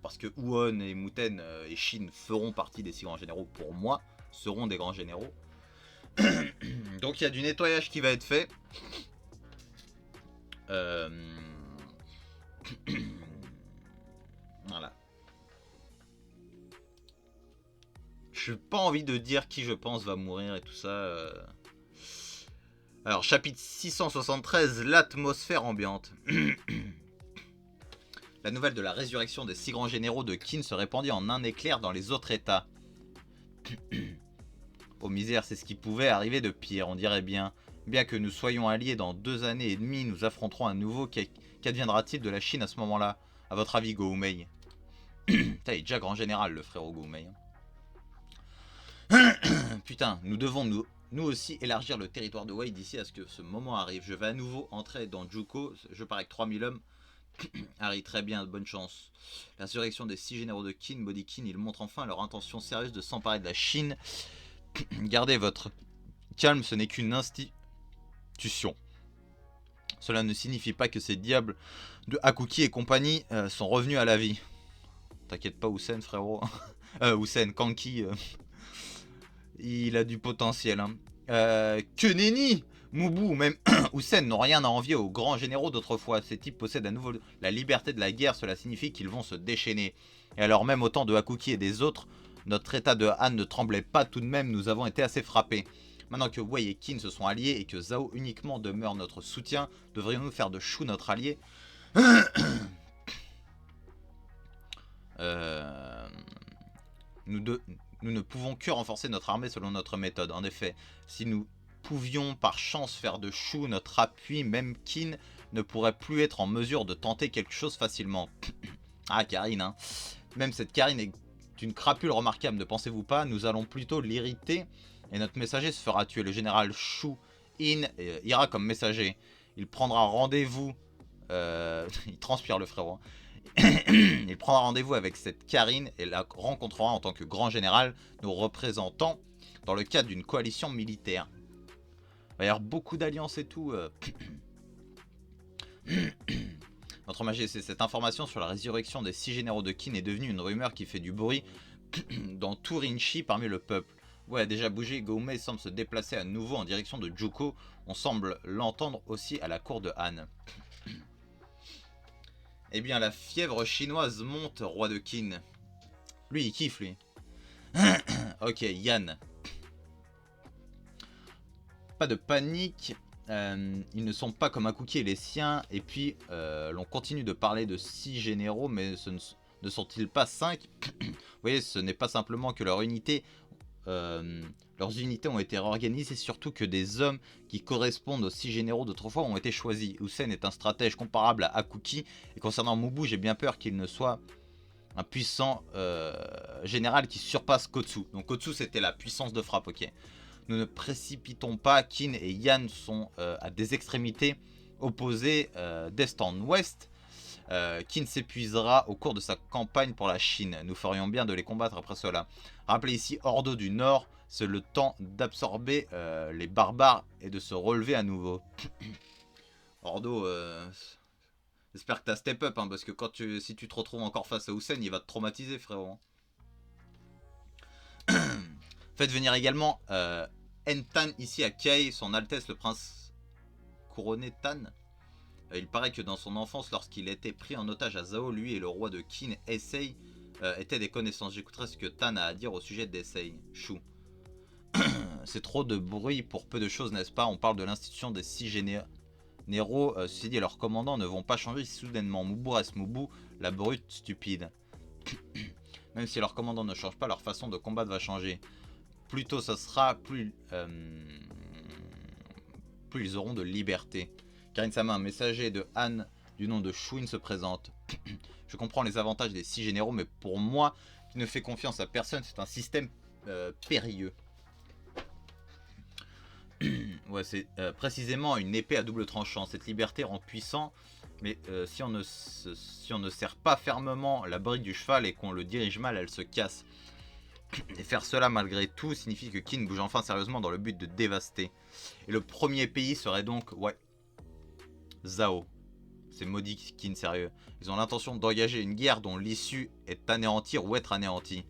Parce que Ouon et Mouten et Shin feront partie des 6 grands généraux pour moi. Seront des grands généraux. Donc il y a du nettoyage qui va être fait. Voilà. Je n'ai pas envie de dire qui je pense va mourir et tout ça. Alors, chapitre 673, l'atmosphère ambiante. La nouvelle de la résurrection des 6 grands généraux de Qin se répandit en un éclair dans les autres états. Oh misère, c'est ce qui pouvait arriver de pire, on dirait bien. Bien que nous soyons alliés dans 2 années et demie, nous affronterons à nouveau. Qu'adviendra-t-il de la Chine à ce moment-là? À votre avis, Goumei? Putain, il est déjà grand général, le frérot Goumei. Hein. Putain, nous devons nous aussi élargir le territoire de Wei d'ici à ce que ce moment arrive. Je vais à nouveau entrer dans Juko. Je pars avec 3000 hommes. Harry, très bien, bonne chance. L'insurrection des 6 généraux de Qin, Body Qin, ils montrent enfin leur intention sérieuse de s'emparer de la Chine. Gardez votre calme, ce n'est qu'une institution. Cela ne signifie pas que ces diables de Hakuki et compagnie sont revenus à la vie. T'inquiète pas, Hussein, frérot. Hussein, Kanki, il a du potentiel. Hein. Que nenni, Mubu ou même Hussein n'ont rien à envier aux grands généraux d'autrefois. Ces types possèdent à nouveau la liberté de la guerre, cela signifie qu'ils vont se déchaîner. Et alors même au temps de Hakuki et des autres, notre état de Han ne tremblait pas tout de même, nous avons été assez frappés. Maintenant que Wei et Qin se sont alliés et que Zhao uniquement demeure notre soutien, devrions-nous faire de Shu notre allié? Nous ne pouvons que renforcer notre armée selon notre méthode. En effet, si nous pouvions par chance faire de Shu notre appui, même Qin ne pourrait plus être en mesure de tenter quelque chose facilement. Ah, Karine, hein. Même cette Karine est une crapule remarquable, ne pensez-vous pas? Nous allons plutôt l'irriter et notre messager se fera tuer. Le général Shu In ira comme messager. Il prendra rendez-vous. Il transpire le frérot. Il prendra rendez-vous avec cette Karine et la rencontrera en tant que grand général, nous représentant dans le cadre d'une coalition militaire. Il va y avoir beaucoup d'alliances et tout. Notre majesté, cette information sur la résurrection des 6 généraux de Qin est devenue une rumeur qui fait du bruit dans tout Rinchi parmi le peuple. Ouais, a déjà bougé, Goumei semble se déplacer à nouveau en direction de Juko. On semble l'entendre aussi à la cour de Han. Eh bien, la fièvre chinoise monte, roi de Qin. Lui, il kiffe, lui. Ok, Yan. Pas de panique. Ils ne sont pas comme Hakuki et les siens. Et puis, l'on continue de parler de 6 généraux, mais ne sont-ils pas 5? Vous voyez, ce n'est pas simplement que leurs unités ont été réorganisées, surtout que des hommes qui correspondent aux 6 généraux d'autrefois ont été choisis. Hussein est un stratège comparable à Hakuki, et concernant Mubu, j'ai bien peur qu'il ne soit un puissant général qui surpasse Kotsu. Donc Kotsu, c'était la puissance de frappe, ok. Nous ne précipitons pas, Qin et Yan sont à des extrémités opposées d'est en ouest. Qin s'épuisera au cours de sa campagne pour la Chine. Nous ferions bien de les combattre après cela. Rappelez ici Ordo du Nord, c'est le temps d'absorber les barbares et de se relever à nouveau. Ordo, j'espère que t'as step up, hein, parce que si tu te retrouves encore face à Hussein, il va te traumatiser, frérot. Faites venir également Entan ici à Kei, son Altesse le Prince couronné Tan. Il paraît que dans son enfance, lorsqu'il était pris en otage à Zhao, lui et le roi de Qin, Heisei, étaient des connaissances. J'écouterai ce que Tan a à dire au sujet d'Heisei. Shu. C'est trop de bruit pour peu de choses, n'est-ce pas? On parle de l'institution des 6 généraux. Ceci dit, leurs commandants ne vont pas changer si soudainement. Mubu reste Mubu, la brute stupide. Même si leurs commandants ne changent pas, leur façon de combattre va changer. Plus tôt ça sera, plus ils auront de liberté. Karine-sama, un messager de Han du nom de Shuin se présente. Je comprends les avantages des 6 généraux, mais pour moi, qui ne fait confiance à personne, c'est un système périlleux. Ouais, c'est précisément une épée à double tranchant. Cette liberté rend puissant, mais si on ne serre pas fermement la brique du cheval et qu'on le dirige mal, elle se casse. Et faire cela malgré tout signifie que Qin bouge enfin sérieusement dans le but de dévaster. Et le premier pays serait donc, ouais, Zhao. C'est maudit Qin, sérieux. Ils ont l'intention d'engager une guerre dont l'issue est anéantir ou être anéanti.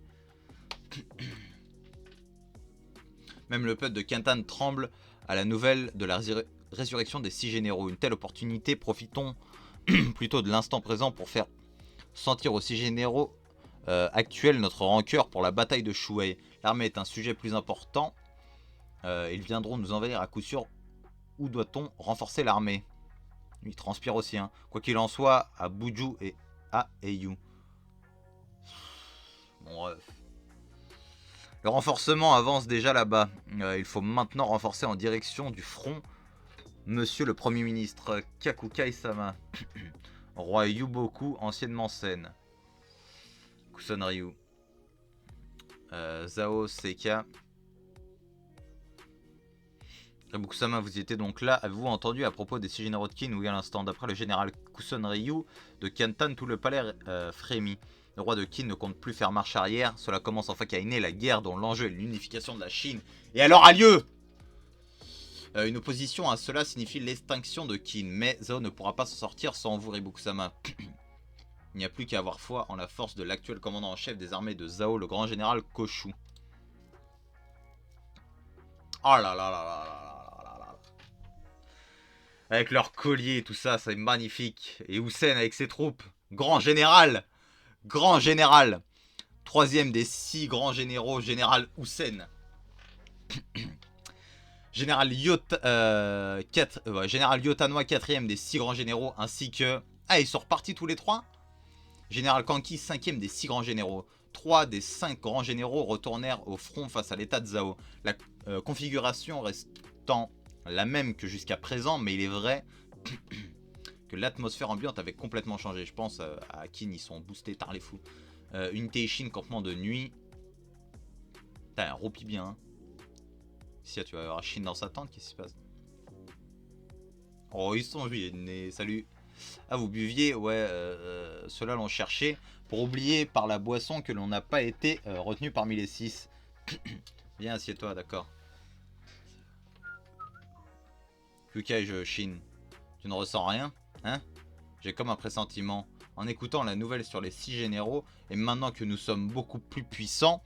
Même le peuple de Kintan tremble à la nouvelle de la résurrection des 6 généraux. Une telle opportunité, profitons plutôt de l'instant présent pour faire sentir aux 6 généraux actuels notre rancœur pour la bataille de Shuai. L'armée est un sujet plus important. Ils viendront nous envahir à coup sûr. Où doit-on renforcer l'armée? Il transpire aussi, hein. Quoi qu'il en soit, à Buju et à Heiyu. Bon, le renforcement avance déjà là-bas. Il faut maintenant renforcer en direction du front Monsieur le Premier ministre Kakukai-sama. Roi Yuboku, anciennement Sen. Kusan Ryu. Zao, Seika. Kabukusama, vous y étiez donc là. Avez-vous entendu à propos des 6 généraux de Kin? Oui, à l'instant. D'après le général Kusan Ryu de Kantan, tout le palais frémit. Le roi de Qin ne compte plus faire marche arrière. Cela commence enfin qu'à inner la guerre dont l'enjeu est l'unification de la Chine. Et alors a lieu une opposition à cela signifie l'extinction de Qin. Mais Zhao ne pourra pas s'en sortir sans vous, Ribokusama. Il n'y a plus qu'à avoir foi en la force de l'actuel commandant en chef des armées de Zhao, le grand général Koshu. Oh là là là là là là là. Avec leur collier et tout ça, c'est magnifique. Et Hussein avec ses troupes. Grand général. Grand général. Troisième des 6 grands généraux, général Hussein. Général Général Yotanoa, 4ème des 6 grands généraux, ainsi que... Ah, ils sont repartis tous les 3. Général Kanki, 5ème des 6 grands généraux. 3 des 5 grands généraux retournèrent au front face à l'état de Zhao. La configuration restant la même que jusqu'à présent, mais il est vrai que l'atmosphère ambiante avait complètement changé. Je pense à Qin, ils sont boostés, tard les fous. Unité Ishin, campement de nuit. Putain, roupie bien. Hein. Si tu vas avoir Shin dans sa tente, qu'est-ce qui se passe? Oh, ils sont gênés, salut. Ah, vous buviez? Ouais, ceux-là l'ont cherché pour oublier par la boisson que l'on n'a pas été retenu parmi les 6. Viens, assieds-toi, d'accord. Kukai, Shin. Tu ne ressens rien? Hein? J'ai comme un pressentiment. En écoutant la nouvelle sur les 6 généraux, et maintenant que nous sommes beaucoup plus puissants,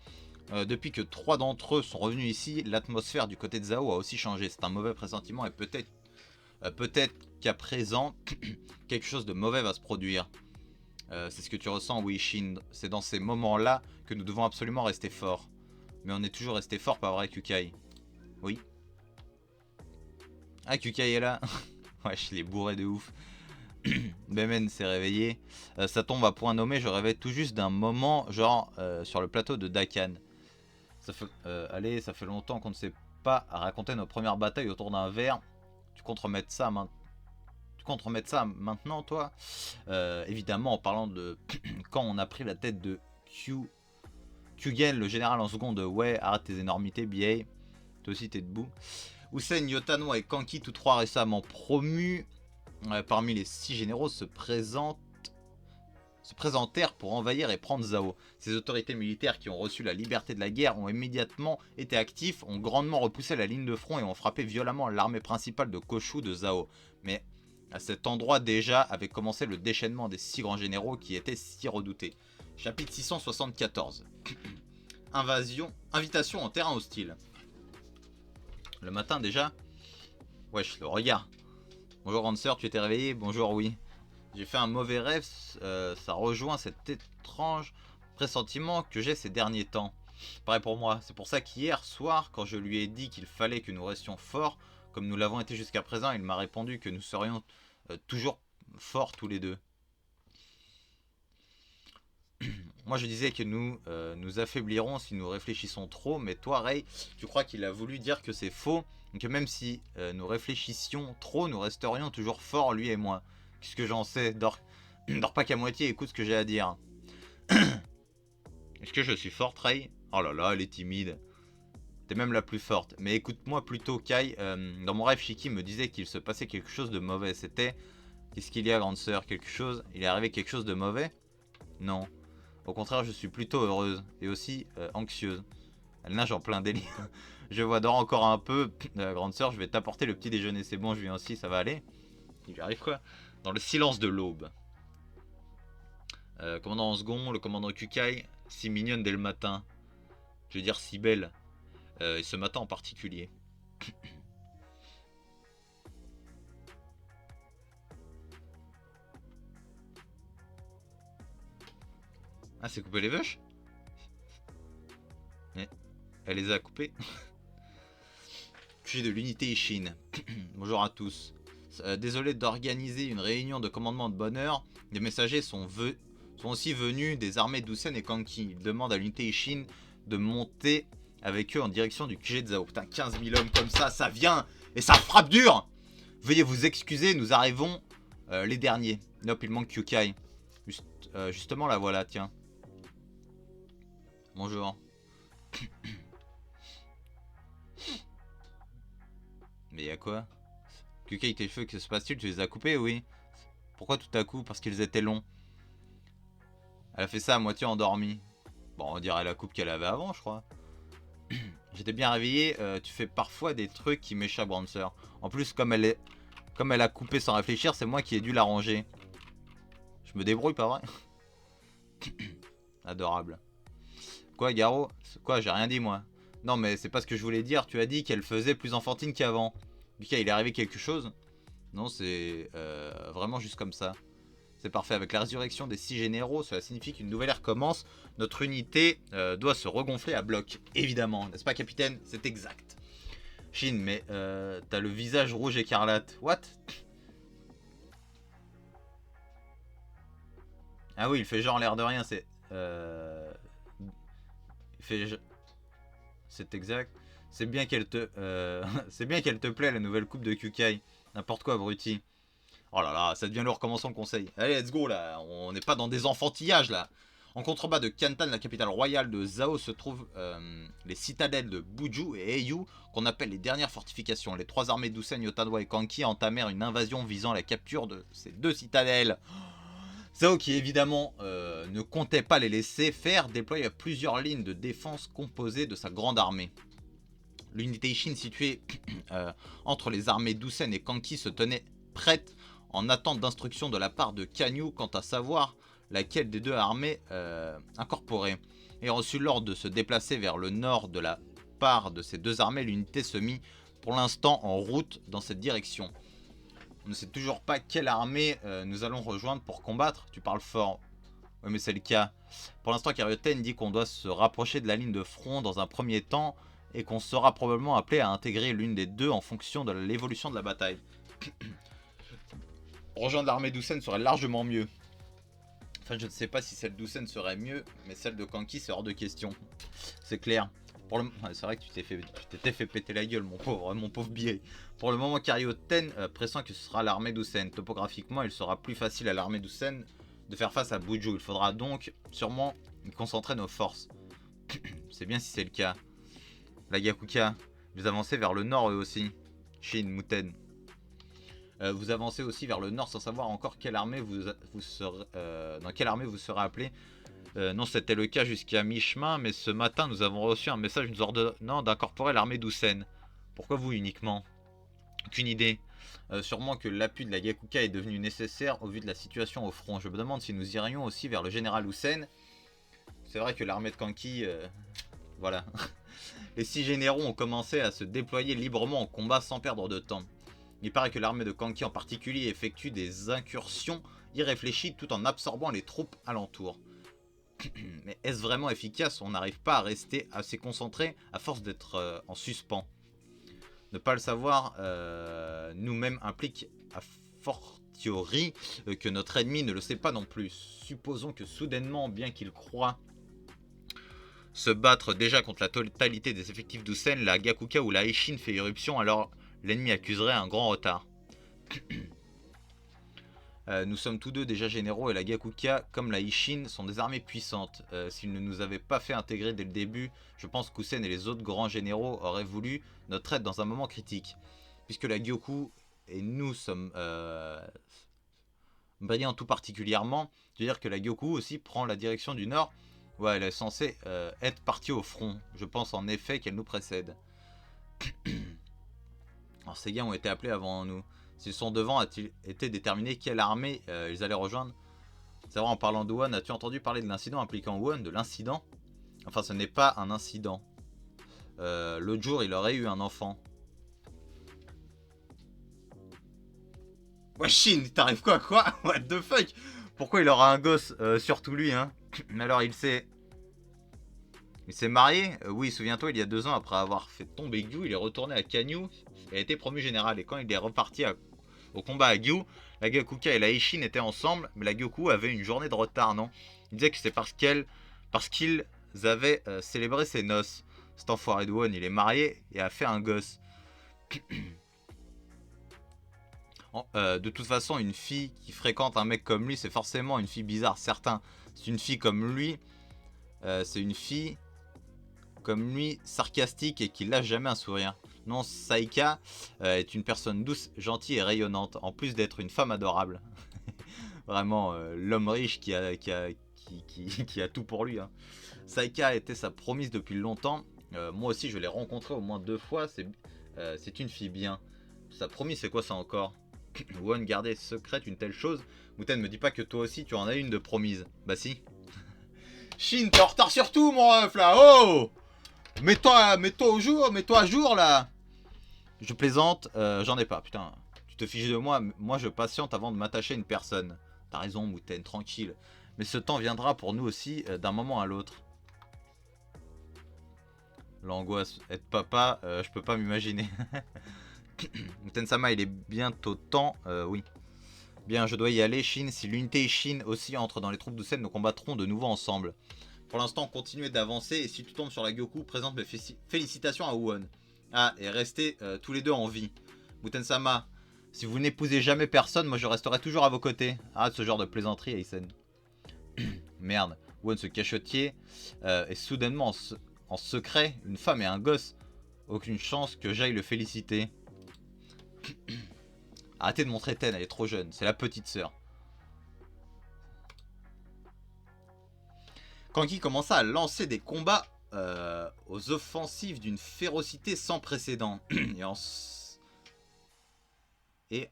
depuis que 3 d'entre eux sont revenus ici, l'atmosphère du côté de Zhao a aussi changé. C'est un mauvais pressentiment et peut-être qu'à présent, quelque chose de mauvais va se produire. C'est ce que tu ressens, oui, Shin. C'est dans ces moments-là que nous devons absolument rester forts. Mais on est toujours resté fort, pas vrai, Kukai? Oui. Ah, Kukai est là. Ouais, je l'ai bourré de ouf. Bemen s'est réveillé. Ça tombe à point nommé, je rêvais tout juste d'un moment, genre sur le plateau de Dakan. Ça fait, allez, ça fait longtemps qu'on ne s'est pas raconté nos premières batailles autour d'un verre. Tu comptes remettre ça maintenant, toi? Évidemment, en parlant de quand on a pris la tête de Kyugen, le général en seconde. Ouais, arrête tes énormités, BA. Toi aussi, t'es debout. Hussein, Yotanoa et Kanki, tous 3 récemment promus parmi les 6 généraux, se présentèrent pour envahir et prendre Zhao. Ces autorités militaires qui ont reçu la liberté de la guerre ont immédiatement été actifs, ont grandement repoussé la ligne de front et ont frappé violemment l'armée principale de Koshu de Zhao. Mais à cet endroit déjà avait commencé le déchaînement des 6 grands généraux qui étaient si redoutés. Chapitre 674. Invitation en terrain hostile. Le matin déjà. Wesh, le regard. Bonjour grande sœur, tu étais réveillée? Bonjour, oui. J'ai fait un mauvais rêve, ça rejoint cet étrange pressentiment que j'ai ces derniers temps. Pareil pour moi, c'est pour ça qu'hier soir, quand je lui ai dit qu'il fallait que nous restions forts, comme nous l'avons été jusqu'à présent, il m'a répondu que nous serions toujours forts tous les deux. Moi je disais que nous nous affaiblirons si nous réfléchissons trop, mais toi Ray, tu crois qu'il a voulu dire que c'est faux, que même si nous réfléchissions trop, nous resterions toujours forts, lui et moi. Qu'est-ce que j'en sais? Dors pas qu'à moitié, écoute ce que j'ai à dire. Est-ce que je suis forte, Ray? Oh là là, elle est timide. T'es même la plus forte. Mais écoute-moi plutôt, Kai. Dans mon rêve, Shiki me disait qu'il se passait quelque chose de mauvais. C'était... Qu'est-ce qu'il y a, grande sœur? Quelque chose? Il est arrivé quelque chose de mauvais? Non. Au contraire, je suis plutôt heureuse. Et aussi anxieuse. Elle nage en plein délire. Je vois dors encore un peu. Grande sœur, je vais t'apporter le petit déjeuner. C'est bon, je viens aussi, ça va aller? Il lui arrive quoi? Dans le silence de l'aube. Commandant en second, le commandant Kukai, si mignonne dès le matin. Je veux dire si belle. Et ce matin en particulier. Ah, c'est couper les vaches? Elle les a coupées. QG de l'unité Ishin. Bonjour à tous. Désolé d'organiser une réunion de commandement de bonne heure. Les messagers sont aussi venus des armées d'Hussein et Kanki. Ils demandent à l'unité Ishin de monter avec eux en direction du QG de Zhao. Putain, 15 000 hommes comme ça vient et ça frappe dur. Veuillez vous excuser, nous arrivons les derniers. Hop, il manque Kyukai. Justement, la voilà, tiens. Bonjour. Mais y'a quoi? Kukai, tes cheveux, que se passe-t-il? Tu les as coupés? Oui. Pourquoi tout à coup? Parce qu'ils étaient longs. Elle a fait ça à moitié endormie. Bon, on dirait la coupe qu'elle avait avant, je crois. J'étais bien réveillé. Tu fais parfois des trucs qui m'échappent, Bronzer. En plus, comme elle a coupé sans réfléchir, c'est moi qui ai dû la ranger. Je me débrouille, pas vrai? Adorable. Quoi, Garo? Quoi, j'ai rien dit, moi. Non, mais c'est pas ce que je voulais dire. Tu as dit qu'elle faisait plus enfantine qu'avant. Lucas, il est arrivé quelque chose? Non, c'est vraiment juste comme ça. C'est parfait. Avec la résurrection des 6 généraux, cela signifie qu'une nouvelle ère commence. Notre unité doit se regonfler à bloc. Évidemment, n'est-ce pas, capitaine? C'est exact. Shin, mais t'as le visage rouge écarlate. What? Ah oui, il fait genre l'air de rien, c'est... Il fait... C'est exact. C'est bien qu'elle te... c'est bien qu'elle te plaît, la nouvelle coupe de Kukai. N'importe quoi, abruti. Oh là là, ça devient lourd, commençons le conseil. Allez, let's go, là. On n'est pas dans des enfantillages, là. En contrebas de Kantan, la capitale royale de Zhao, se trouvent les citadelles de Buju et Heiyu, qu'on appelle les dernières fortifications. Les 3 armées d'Usen, Yotanwa et Kanki entamèrent une invasion visant la capture de ces 2 citadelles. Zhao, qui évidemment ne comptait pas les laisser faire, déploya plusieurs lignes de défense composées de sa grande armée. L'unité Ishin située entre les armées d'Usen et Kanki se tenait prête en attente d'instructions de la part de Kanyu quant à savoir laquelle des 2 armées incorporer. Ayant reçu l'ordre de se déplacer vers le nord de la part de ces 2 armées, l'unité se mit pour l'instant en route dans cette direction. On ne sait toujours pas quelle armée nous allons rejoindre pour combattre. Tu parles fort. Oui, mais c'est le cas. Pour l'instant, Karyoten dit qu'on doit se rapprocher de la ligne de front dans un premier temps et qu'on sera probablement appelé à intégrer l'une des 2 en fonction de l'évolution de la bataille. Rejoindre l'armée d'Usen serait largement mieux. Enfin, je ne sais pas si celle d'Usen serait mieux, mais celle de Kanki, c'est hors de question. C'est clair. Ouais, c'est vrai que tu t'étais fait péter la gueule, mon pauvre billet. Pour le moment, Karyoten pressent que ce sera l'armée d'Usen. Topographiquement, il sera plus facile à l'armée d'Usen de faire face à Buju. Il faudra donc sûrement concentrer nos forces. C'est bien si c'est le cas. La Gakuka, vous avancez vers le nord eux aussi. Shin, Muten. Vous avancez aussi vers le nord sans savoir encore quelle armée vous serez, dans quelle armée vous serez appelé. Non, c'était le cas jusqu'à mi-chemin, mais ce matin nous avons reçu un message nous ordonnant d'incorporer l'armée d'Usen. Pourquoi vous uniquement? Aucune idée. Sûrement que l'appui de la Gakuka est devenu nécessaire au vu de la situation au front. Je me demande si nous irions aussi vers le général Usen. C'est vrai que l'armée de Kanki... voilà. Les 6 généraux ont commencé à se déployer librement en combat sans perdre de temps. Il paraît que l'armée de Kanki en particulier effectue des incursions irréfléchies tout en absorbant les troupes alentour. Mais est-ce vraiment efficace? On n'arrive pas à rester assez concentré à force d'être en suspens. Ne pas le savoir nous-mêmes implique a fortiori que notre ennemi ne le sait pas non plus. Supposons que soudainement, bien qu'il croit se battre déjà contre la totalité des effectifs d'Usen, la Gakuka ou la Ishin fait irruption, alors l'ennemi accuserait un grand retard. Nous sommes tous deux déjà généraux et la Gakuka comme la Ishin sont des armées puissantes. S'ils ne nous avaient pas fait intégrer dès le début, je pense qu'Usen et les autres grands généraux auraient voulu notre aide dans un moment critique. Puisque la Gyoku et nous sommes brillants tout particulièrement, je veux dire que la Gyoku aussi prend la direction du nord. Ouais, elle est censée être partie au front. Je pense en effet qu'elle nous précède. Alors ces gars ont été appelés avant nous. S'ils sont devant, a-t-il été déterminé quelle armée ils allaient rejoindre? C'est vrai, en parlant de Wuhan, as-tu entendu parler de l'incident impliquant Wuhan? De l'incident? Enfin, ce n'est pas un incident. L'autre jour, il aurait eu un enfant. Ouais, Shin, t'arrives quoi? What the fuck? Pourquoi il aura un gosse? Surtout lui, hein. Mais alors, il s'est marié? Oui, souviens-toi, il y a 2 ans, après avoir fait tomber Gyu, il est retourné à Kanyu et a été promu général. Et quand il est reparti au combat à Gyu, la Gakuka et la Ishin étaient ensemble, mais la Gyoku avait une journée de retard, non? Il disait que c'est parce qu'ils avaient célébré ses noces. Cet enfoiré de Won, il est marié et a fait un gosse. De toute façon, une fille qui fréquente un mec comme lui, c'est forcément une fille bizarre, certain. C'est une fille comme lui, C'est une fille comme lui, sarcastique et qui lâche jamais un sourire. Non, Saika est une personne douce, gentille et rayonnante, en plus d'être une femme adorable. Vraiment, l'homme riche qui a tout pour lui. Hein. Saika était sa promise depuis longtemps. Moi aussi, je l'ai rencontrée au moins 2 fois. C'est une fille bien. Sa promise, c'est quoi ça encore? Won gardait secrète une telle chose. Muten, me dis pas que toi aussi tu en as une de promise. Bah si. Shin, t'es en retard sur tout, mon ref là. Oh, mets-toi à jour là. Je plaisante, j'en ai pas, putain. Tu te fiches de moi, moi je patiente avant de m'attacher à une personne. T'as raison, Mouten, tranquille. Mais ce temps viendra pour nous aussi, d'un moment à l'autre. L'angoisse, être papa, je peux pas m'imaginer. Mouten-sama, il est bientôt temps, oui. Bien, je dois y aller, Shin. Si l'unité Shin aussi entre dans les troupes d'Usen, nous combattrons de nouveau ensemble. Pour l'instant, continuez d'avancer, et si tu tombes sur la Gyoku, présente mes félicitations à Won. Ah, et restez tous les deux en vie. Muten-sama, si vous n'épousez jamais personne, moi je resterai toujours à vos côtés. Arrête ce genre de plaisanterie, Aysen. Merde, Won se cachotier, et soudainement en secret, une femme et un gosse. Aucune chance que j'aille le féliciter. Arrêtez de montrer Ten, elle est trop jeune, c'est la petite sœur. Kanki commença à lancer des combats aux offensives d'une férocité sans précédent. et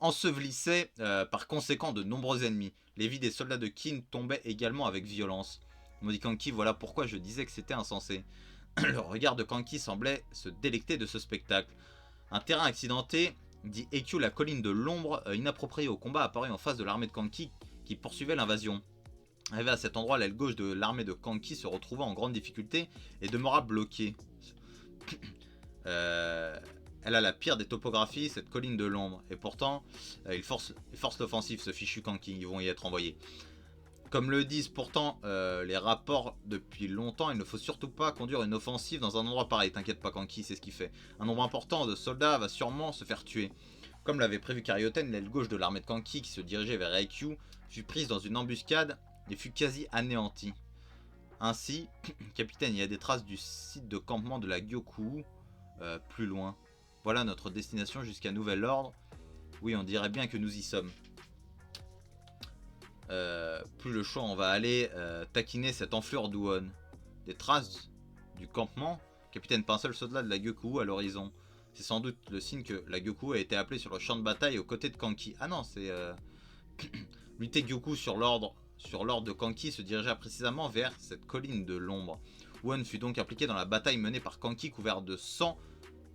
ensevelissait par conséquent de nombreux ennemis. Les vies des soldats de Qin tombaient également avec violence. On dit Kanki, voilà pourquoi je disais que c'était insensé. Le regard de Kanki semblait se délecter de ce spectacle. Un terrain accidenté, dit Ekkyu, la colline de l'ombre, inappropriée au combat, apparut en face de l'armée de Kanki qui poursuivait l'invasion. Arrivé à cet endroit, l'aile gauche de l'armée de Kanki se retrouva en grande difficulté et demeura bloquée. Elle a la pire des topographies, cette colline de l'ombre. Et pourtant, il force l'offensive, ce fichu Kanki. Ils vont y être envoyés. Comme le disent pourtant les rapports depuis longtemps, il ne faut surtout pas conduire une offensive dans un endroit pareil. T'inquiète pas, Kanki, c'est ce qu'il fait. Un nombre important de soldats va sûrement se faire tuer. Comme l'avait prévu Karyoten, l'aile gauche de l'armée de Kanki qui se dirigeait vers Aikyu fut prise dans une embuscade et fut quasi anéantie. Ainsi, capitaine, il y a des traces du site de campement de la Gyoku plus loin. Voilà notre destination jusqu'à nouvel ordre. Oui, on dirait bien que nous y sommes. Plus le choix, on va aller taquiner cette enflure d'Uon. Des traces du campement. Capitaine, pas un seul soldat de la Gyoku à l'horizon. C'est sans doute le signe que la Gyoku a été appelée sur le champ de bataille aux côtés de Kanki. Ah non, c'est... L'unité Gyoku sur l'ordre de Kanki se dirigea précisément vers cette colline de l'ombre. Won fut donc impliqué dans la bataille menée par Kanki couvert de sang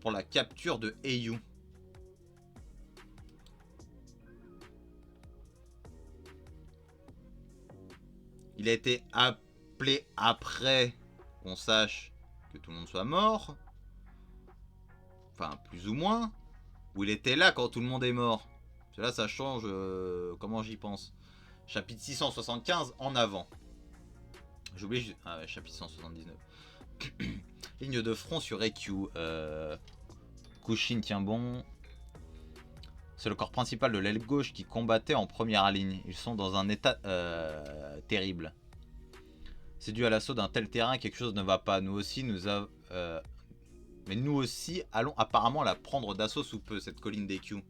pour la capture de Heiyu. Il a été appelé après qu'on sache que tout le monde soit mort. Enfin, plus ou moins. Ou il était là quand tout le monde est mort. Là, ça change comment j'y pense. Chapitre 675 en avant. J'oublie. Ah ouais, chapitre 179. Ligne de front sur Ekkyu. Kushin tient bon. C'est le corps principal de l'aile gauche qui combattait en première ligne. Ils sont dans un état terrible. C'est dû à l'assaut d'un tel terrain, quelque chose ne va pas. Nous aussi, mais nous aussi allons apparemment la prendre d'assaut sous peu, cette colline d'Ekkyu.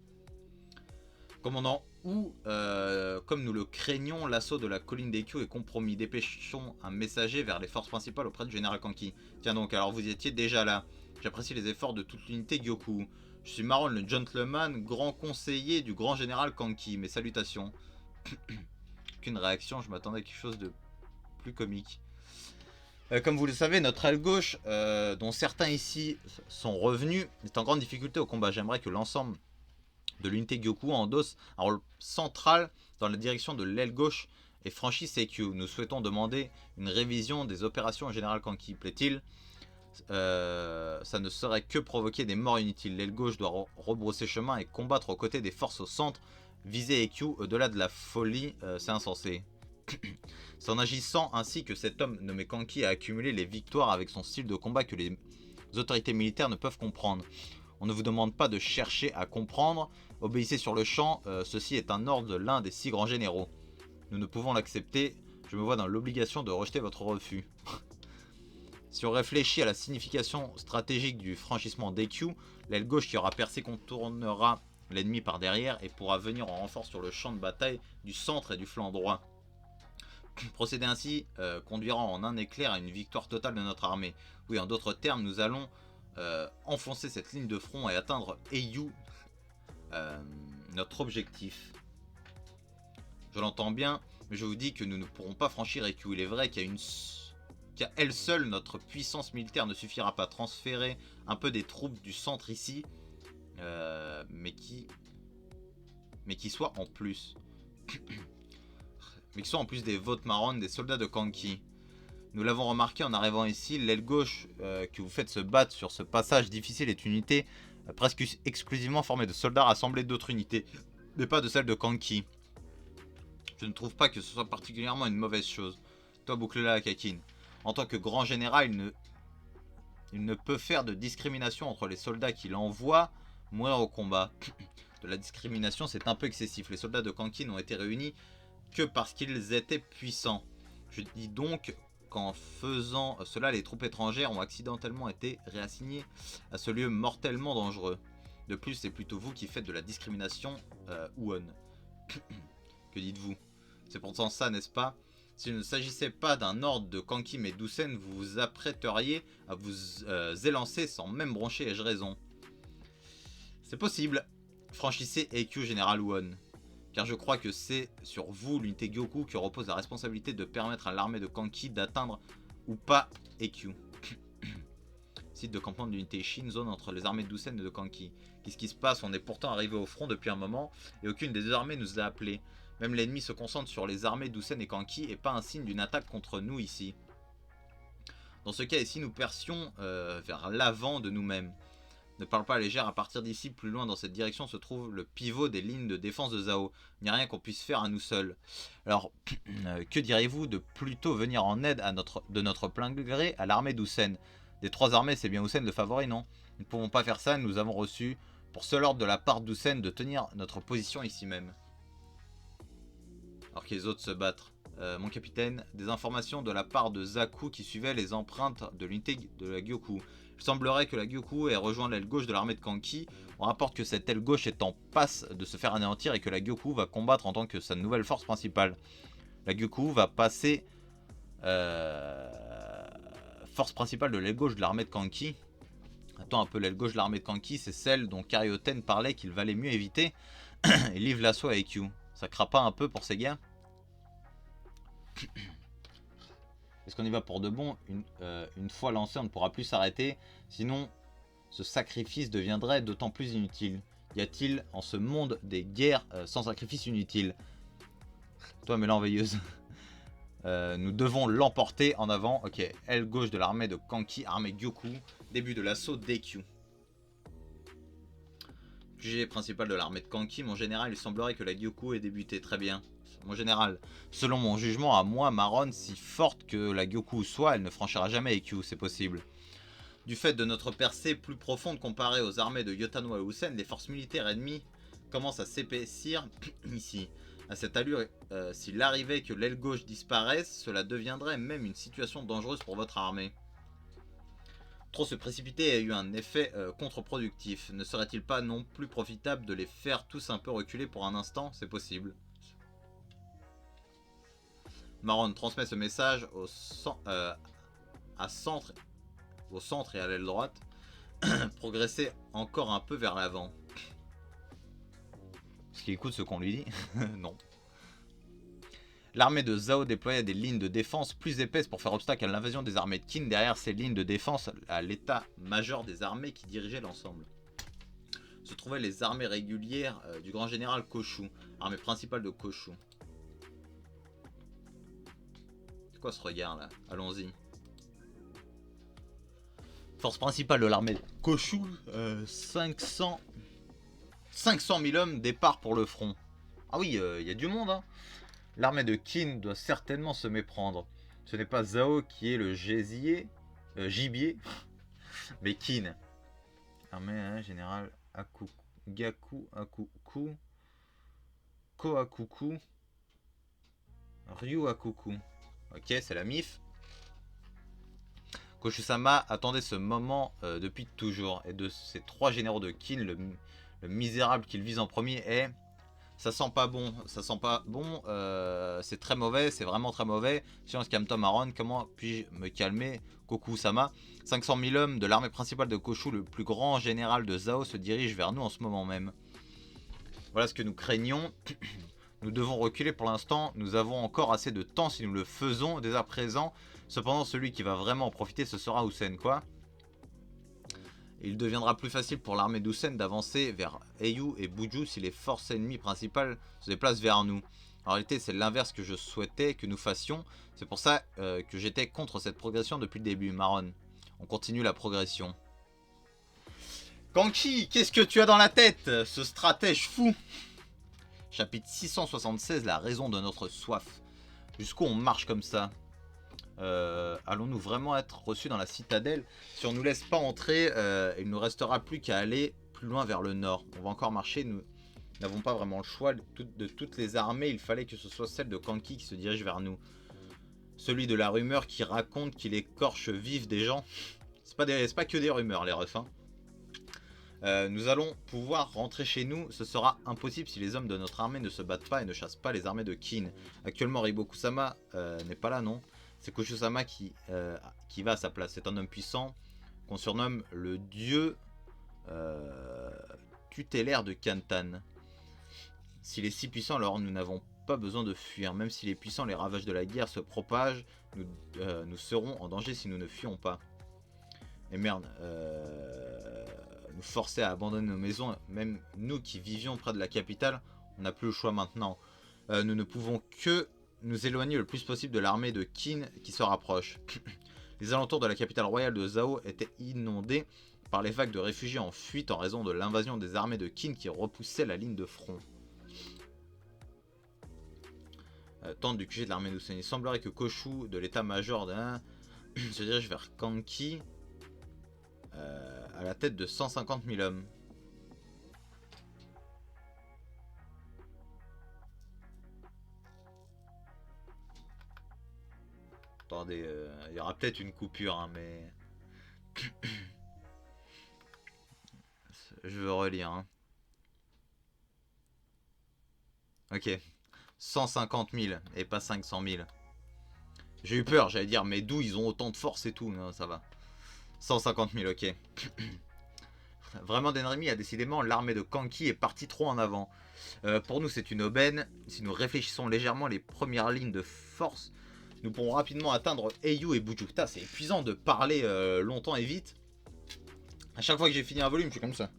Commandant Ou, comme nous le craignons, l'assaut de la colline d'Ekkyu est compromis. Dépêchons un messager vers les forces principales auprès du général Kanki. Tiens donc, alors vous étiez déjà là. J'apprécie les efforts de toute l'unité Gyoku. Je suis Maron le gentleman, grand conseiller du grand général Kanki. Mes salutations. Aucune réaction, je m'attendais à quelque chose de plus comique. Comme vous le savez, notre aile gauche, dont certains ici sont revenus, est en grande difficulté au combat. J'aimerais que l'ensemble de l'unité Gyoku endosse un rôle central dans la direction de l'aile gauche et franchisse Ekkyu. Nous souhaitons demander une révision des opérations au général Kanki. Plaît-il ça ne serait que provoquer des morts inutiles. L'aile gauche doit rebrousser chemin et combattre aux côtés des forces au centre. Viser Ekkyu au-delà de la folie, c'est insensé. C'est en agissant ainsi que cet homme nommé Kanki a accumulé les victoires avec son style de combat que les autorités militaires ne peuvent comprendre. On ne vous demande pas de chercher à comprendre, obéissez sur le champ, ceci est un ordre de l'un des 6 grands généraux. Nous ne pouvons l'accepter, Je me vois dans l'obligation de rejeter votre refus. Si on réfléchit à la signification stratégique du franchissement d'EQ, l'aile gauche qui aura percé contournera l'ennemi par derrière et pourra venir en renfort sur le champ de bataille du centre et du flanc droit. Procéder ainsi conduira en un éclair à une victoire totale de notre armée. Oui, en d'autres termes, nous allons enfoncer cette ligne de front et atteindre EU, notre objectif. Je l'entends bien, mais je vous dis que nous ne pourrons pas franchir EQ. Il est vrai qu'à elle seule, notre puissance militaire ne suffira pas à transférer un peu des troupes du centre ici, mais qui soit en plus. Mais qui sont en plus des Votmaron, des soldats de Kanki. Nous l'avons remarqué en arrivant ici, l'aile gauche que vous faites se battre sur ce passage difficile est une unité presque exclusivement formée de soldats rassemblés d'autres unités, mais pas de celle de Kanki. Je ne trouve pas que ce soit particulièrement une mauvaise chose. Toi, Bouclela Kakin, en tant que grand général, il ne peut faire de discrimination entre les soldats qu'il envoie mourir au combat. De la discrimination, c'est un peu excessif. Les soldats de Kanki n'ont été réunis que parce qu'ils étaient puissants. Je dis donc qu'en faisant cela, les troupes étrangères ont accidentellement été réassignées à ce lieu mortellement dangereux. De plus, c'est plutôt vous qui faites de la discrimination, Ouon. Que dites-vous? C'est pourtant ça, n'est-ce pas? S'il ne s'agissait pas d'un ordre de Kanki mais Doucen, vous vous apprêteriez à vous élancer sans même broncher, ai-je raison? C'est possible. Franchissez EQ Général Won. Car je crois que c'est sur vous, l'unité Gyoku, que repose la responsabilité de permettre à l'armée de Kanki d'atteindre ou pas EQ. Site de campement de l'unité Shin, zone entre les armées de Doucen et de Kanki. Qu'est-ce qui se passe? On est pourtant arrivé au front depuis un moment et aucune des deux armées nous a appelés. Même l'ennemi se concentre sur les armées Doucen et Kanki et pas un signe d'une attaque contre nous ici. Dans ce cas ici, nous percions vers l'avant de nous-mêmes. Ne parle pas légère, à partir d'ici, plus loin dans cette direction se trouve le pivot des lignes de défense de Zhao. Il n'y a rien qu'on puisse faire à nous seuls. Alors, que diriez-vous de plutôt venir en aide de notre plein gré à l'armée d'Houssen? Des trois armées, c'est bien Houssen le favori, non? Nous ne pouvons pas faire ça, nous avons reçu pour seul ordre de la part d'Houssen de tenir notre position ici même. Alors que les autres se battent. Mon capitaine, des informations de la part de Zaku qui suivait les empreintes de l'unité de la Gyoku. Il semblerait que la Gyoku ait rejoint l'aile gauche de l'armée de Kanki. On rapporte que cette aile gauche est en passe de se faire anéantir et que la Gyoku va combattre en tant que sa nouvelle force principale. La Gyoku va passer force principale de l'aile gauche de l'armée de Kanki. Attends un peu, l'aile gauche de l'armée de Kanki, c'est celle dont Karyoten parlait qu'il valait mieux éviter et livre l'assaut à EQ. Ça craint pas un peu pour ces gars? Est-ce qu'on y va pour de bon? Une fois lancé, on ne pourra plus s'arrêter. Sinon, ce sacrifice deviendrait d'autant plus inutile. Y a-t-il en ce monde des guerres sans sacrifice inutile? Toi, Mélan Veilleuse. Nous devons l'emporter en avant. Ok, aile gauche de l'armée de Kanki, armée Gyoku. Début de l'assaut d'EQ. QG principal de l'armée de Kanki, mon général, il semblerait que la Gyoku ait débuté très bien. Mon général, selon mon jugement, à moi, Maron, si forte que la Gyoku soit, elle ne franchira jamais EQ, c'est possible. Du fait de notre percée plus profonde comparée aux armées de Yotano et Houssen, les forces militaires ennemies commencent à s'épaissir ici. À cette allure, s'il arrivait que l'aile gauche disparaisse, cela deviendrait même une situation dangereuse pour votre armée. Trop se précipiter a eu un effet contre-productif. Ne serait-il pas non plus profitable de les faire tous un peu reculer pour un instant? C'est possible. Maron transmet ce message au centre et à l'aile droite. Progresser encore un peu vers l'avant. Est-ce qu'il écoute ce qu'on lui dit? Non. L'armée de Zhao déployait des lignes de défense plus épaisses pour faire obstacle à l'invasion des armées de Qin. Derrière ces lignes de défense, à l'état-major des armées qui dirigeait l'ensemble, se trouvaient les armées régulières du grand général Koshu, armée principale de Koshu. C'est quoi ce regard là? Allons-y. Force principale de l'armée de Koshu, 500 000 hommes, départ pour le front. Ah oui, il y a du monde, hein. L'armée de Qin doit certainement se méprendre. Ce n'est pas Zhao qui est le gibier, mais Qin. Armée général Gaku Akuku, Koakuku, Ryu Akuku. Ok, c'est la MIF. Koshu-sama attendait ce moment depuis toujours. Et de ces 3 généraux de Kin, le misérable qu'il vise en premier est... Ça sent pas bon, ça sent pas bon, c'est très mauvais, c'est vraiment très mauvais. Si on se calme Tom Aaron, comment puis-je me calmer Koku-sama 500 000 hommes de l'armée principale de Koshu, le plus grand général de Zao, se dirigent vers nous en ce moment même. Voilà ce que nous craignons. Nous devons reculer pour l'instant, nous avons encore assez de temps si nous le faisons dès à présent. Cependant, celui qui va vraiment en profiter, ce sera Hussein, quoi. Il deviendra plus facile pour l'armée d'Hussein d'avancer vers Eyu et Buju si les forces ennemies principales se déplacent vers nous. En réalité, c'est l'inverse que je souhaitais que nous fassions. C'est pour ça que j'étais contre cette progression depuis le début, Maron. On continue la progression. Kanki, qu'est-ce que tu as dans la tête, ce stratège fou? Chapitre 676, la raison de notre soif. Jusqu'où on marche comme ça? Allons-nous vraiment être reçus dans la citadelle? Si on ne nous laisse pas entrer, il ne nous restera plus qu'à aller plus loin vers le nord. On va encore marcher, nous n'avons pas vraiment le choix. De toutes les armées, il fallait que ce soit celle de Kanki qui se dirige vers nous. Celui de la rumeur qui raconte qu'il écorche vif des gens. C'est pas que des rumeurs, les refs. Hein. Nous allons pouvoir rentrer chez nous. Ce sera impossible si les hommes de notre armée ne se battent pas et ne chassent pas les armées de Kin. Actuellement, Riboku-sama n'est pas là, non? C'est Koshu-sama qui va à sa place. C'est un homme puissant qu'on surnomme le dieu tutélaire de Kantan. S'il est si puissant, alors nous n'avons pas besoin de fuir. Même si les puissants, les ravages de la guerre se propagent, nous serons en danger si nous ne fuyons pas. Et merde, nous forcer à abandonner nos maisons, même nous qui vivions près de la capitale, on n'a plus le choix maintenant. Nous ne pouvons que nous éloigner le plus possible de l'armée de Kin qui se rapproche. Les alentours de la capitale royale de Zao étaient inondés par les vagues de réfugiés en fuite en raison de l'invasion des armées de Kin qui repoussaient la ligne de front. Tente du QG de l'armée d'Hussein. Il semblerait que Koshu de l'état-major se dirige vers Kanki à la tête de 150 000 hommes. Attendez, il y aura peut-être une coupure, hein, mais... Je veux relire. Hein. Ok. 150 000 et pas 500 000. J'ai eu peur, j'allais dire, mais d'où ils ont autant de force et tout? Non, ça va. 150 000, ok. Vraiment, Denrimi a décidément, l'armée de Kanki est partie trop en avant. Pour nous, c'est une aubaine. Si nous réfléchissons légèrement les premières lignes de force, nous pourrons rapidement atteindre Eyu et Buju. Putain, c'est épuisant de parler longtemps et vite. À chaque fois que j'ai fini un volume, je suis comme ça.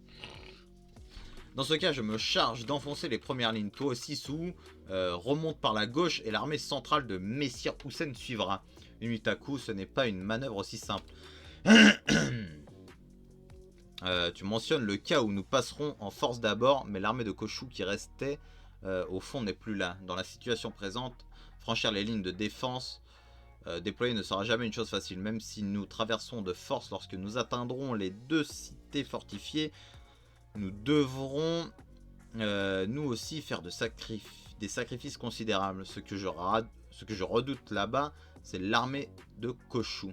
Dans ce cas, je me charge d'enfoncer les premières lignes. Toi aussi, Sou, remonte par la gauche et l'armée centrale de Messire Hussein suivra. Unitaku, ce n'est pas une manœuvre aussi simple. Tu mentionnes le cas où nous passerons en force d'abord, mais l'armée de Koshu qui restait au fond n'est plus là. Dans la situation présente, franchir les lignes de défense déployées ne sera jamais une chose facile. Même si nous traversons de force lorsque nous atteindrons les 2 cités fortifiées, nous devrons nous aussi faire des sacrifices considérables. Ce que je redoute là-bas, c'est l'armée de Koshu.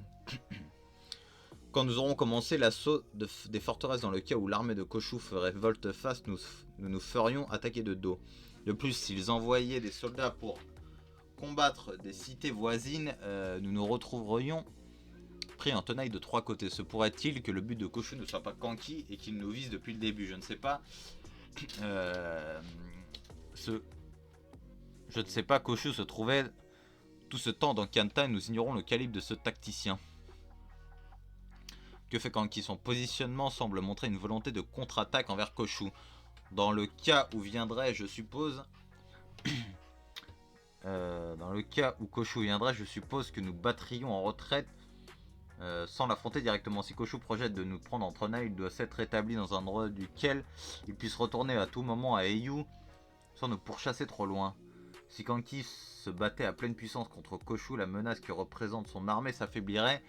Quand nous aurons commencé l'assaut des forteresses dans le cas où l'armée de Koshu ferait volte-face, nous ferions attaquer de dos. De plus, s'ils envoyaient des soldats pour combattre des cités voisines, nous nous retrouverions pris en tenaille de 3 côtés. Se pourrait-il que le but de Koshu ne soit pas Kanki et qu'il nous vise depuis le début? Je ne sais pas. Je ne sais pas, Koshu se trouvait tout ce temps dans Kantan, nous ignorons le calibre de ce tacticien. Que fait Kanki? Son positionnement semble montrer une volonté de contre-attaque envers Koshu. Dans le cas où viendrait, je suppose... dans le cas où Koshu viendrait, je suppose que nous battrions en retraite sans l'affronter directement. Si Koshu projette de nous prendre en tenaille, il doit s'être établi dans un endroit duquel il puisse retourner à tout moment à Eyu sans nous pourchasser trop loin. Si Kanki se battait à pleine puissance contre Koshu, la menace que représente son armée s'affaiblirait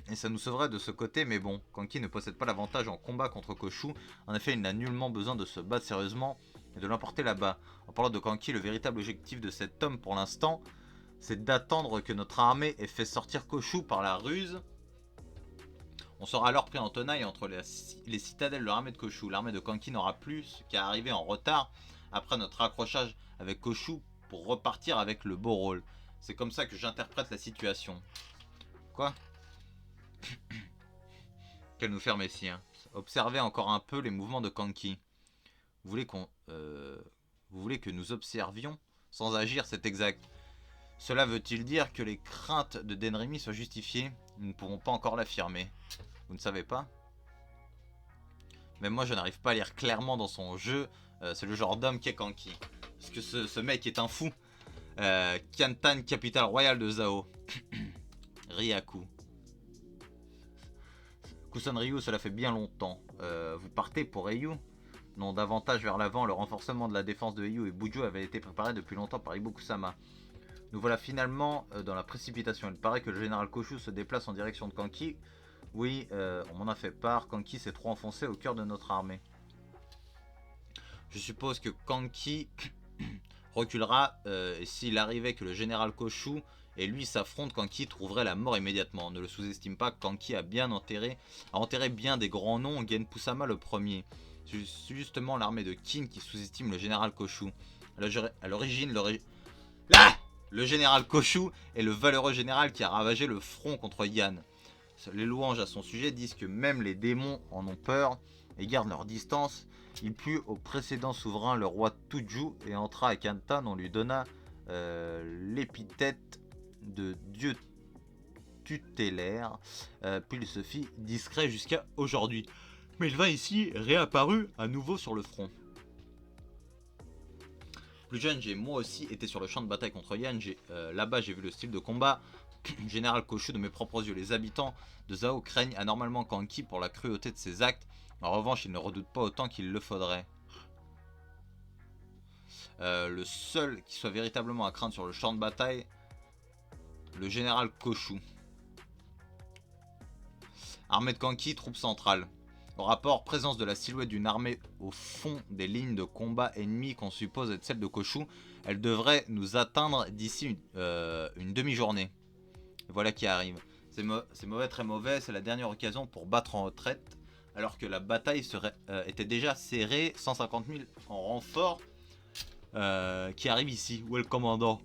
et ça nous sauverait de ce côté, mais bon, Kanki ne possède pas l'avantage en combat contre Koshu. En effet, il n'a nullement besoin de se battre sérieusement et de l'emporter là-bas. En parlant de Kanki, le véritable objectif de cet homme pour l'instant c'est d'attendre que notre armée ait fait sortir Koshu par la ruse. On sera alors pris en tenaille entre les citadelles de l'armée de Koshu. L'armée de Kanki n'aura plus qu'à arriver en retard après notre accrochage avec Koshu pour repartir avec le beau rôle. C'est comme ça que j'interprète la situation. Quoi? Qu'elle nous ferme ici. Hein. Observez encore un peu les mouvements de Kanki. Vous voulez que nous observions sans agir, c'est exact. Cela veut-il dire que les craintes de Denrimi soient justifiées? Nous ne pouvons pas encore l'affirmer. Vous ne savez pas? Même moi je n'arrive pas à lire clairement dans son jeu. C'est le genre d'homme qui est Kanki. Parce que ce mec est un fou. Kantan, capitale royale de Zhao. Ryaku. Kusan Ryu, cela fait bien longtemps. Vous partez pour Ryu? Non, davantage vers l'avant, le renforcement de la défense de Ryu et Bujo avait été préparé depuis longtemps par Ibu Kusama. Nous voilà finalement dans la précipitation. Il paraît que le général Koshu se déplace en direction de Kanki. Oui, on m'en a fait part. Kanki s'est trop enfoncé au cœur de notre armée. Je suppose que Kanki reculera et s'il arrivait que le général Koshu et lui s'affrontent, Kanki trouverait la mort immédiatement. Ne le sous-estime pas, Kanki a enterré bien des grands noms, Genpusama le premier. C'est justement l'armée de Kin qui sous-estime le général Koshu. À l'origine, le général Koshu est le valeureux général qui a ravagé le front contre Yan. Les louanges à son sujet disent que même les démons en ont peur et gardent leur distance. Il plut au précédent souverain, le roi Tuju, et entra à Kantan. On lui donna l'épithète de dieu tutélaire, puis il se fit discret jusqu'à aujourd'hui. Mais il va ici réapparu à nouveau sur le front. Plus jeune, j'ai moi aussi été sur le champ de bataille contre Yan. Là-bas, j'ai vu le style de combat. Général Koshu de mes propres yeux. Les habitants de Zhao craignent anormalement Kanki pour la cruauté de ses actes. En revanche, ils ne redoutent pas autant qu'il le faudrait. Le seul qui soit véritablement à craindre sur le champ de bataille, le général Koshu. Armée de Kanki, troupes centrales. Au rapport, présence de la silhouette d'une armée au fond des lignes de combat ennemies qu'on suppose être celle de Koshu. Elle devrait nous atteindre d'ici une demi-journée. Voilà qui arrive. C'est mauvais, très mauvais. C'est la dernière occasion pour battre en retraite. Alors que la bataille était déjà serrée. 150 000 en renfort qui arrive ici. Où est le commandant?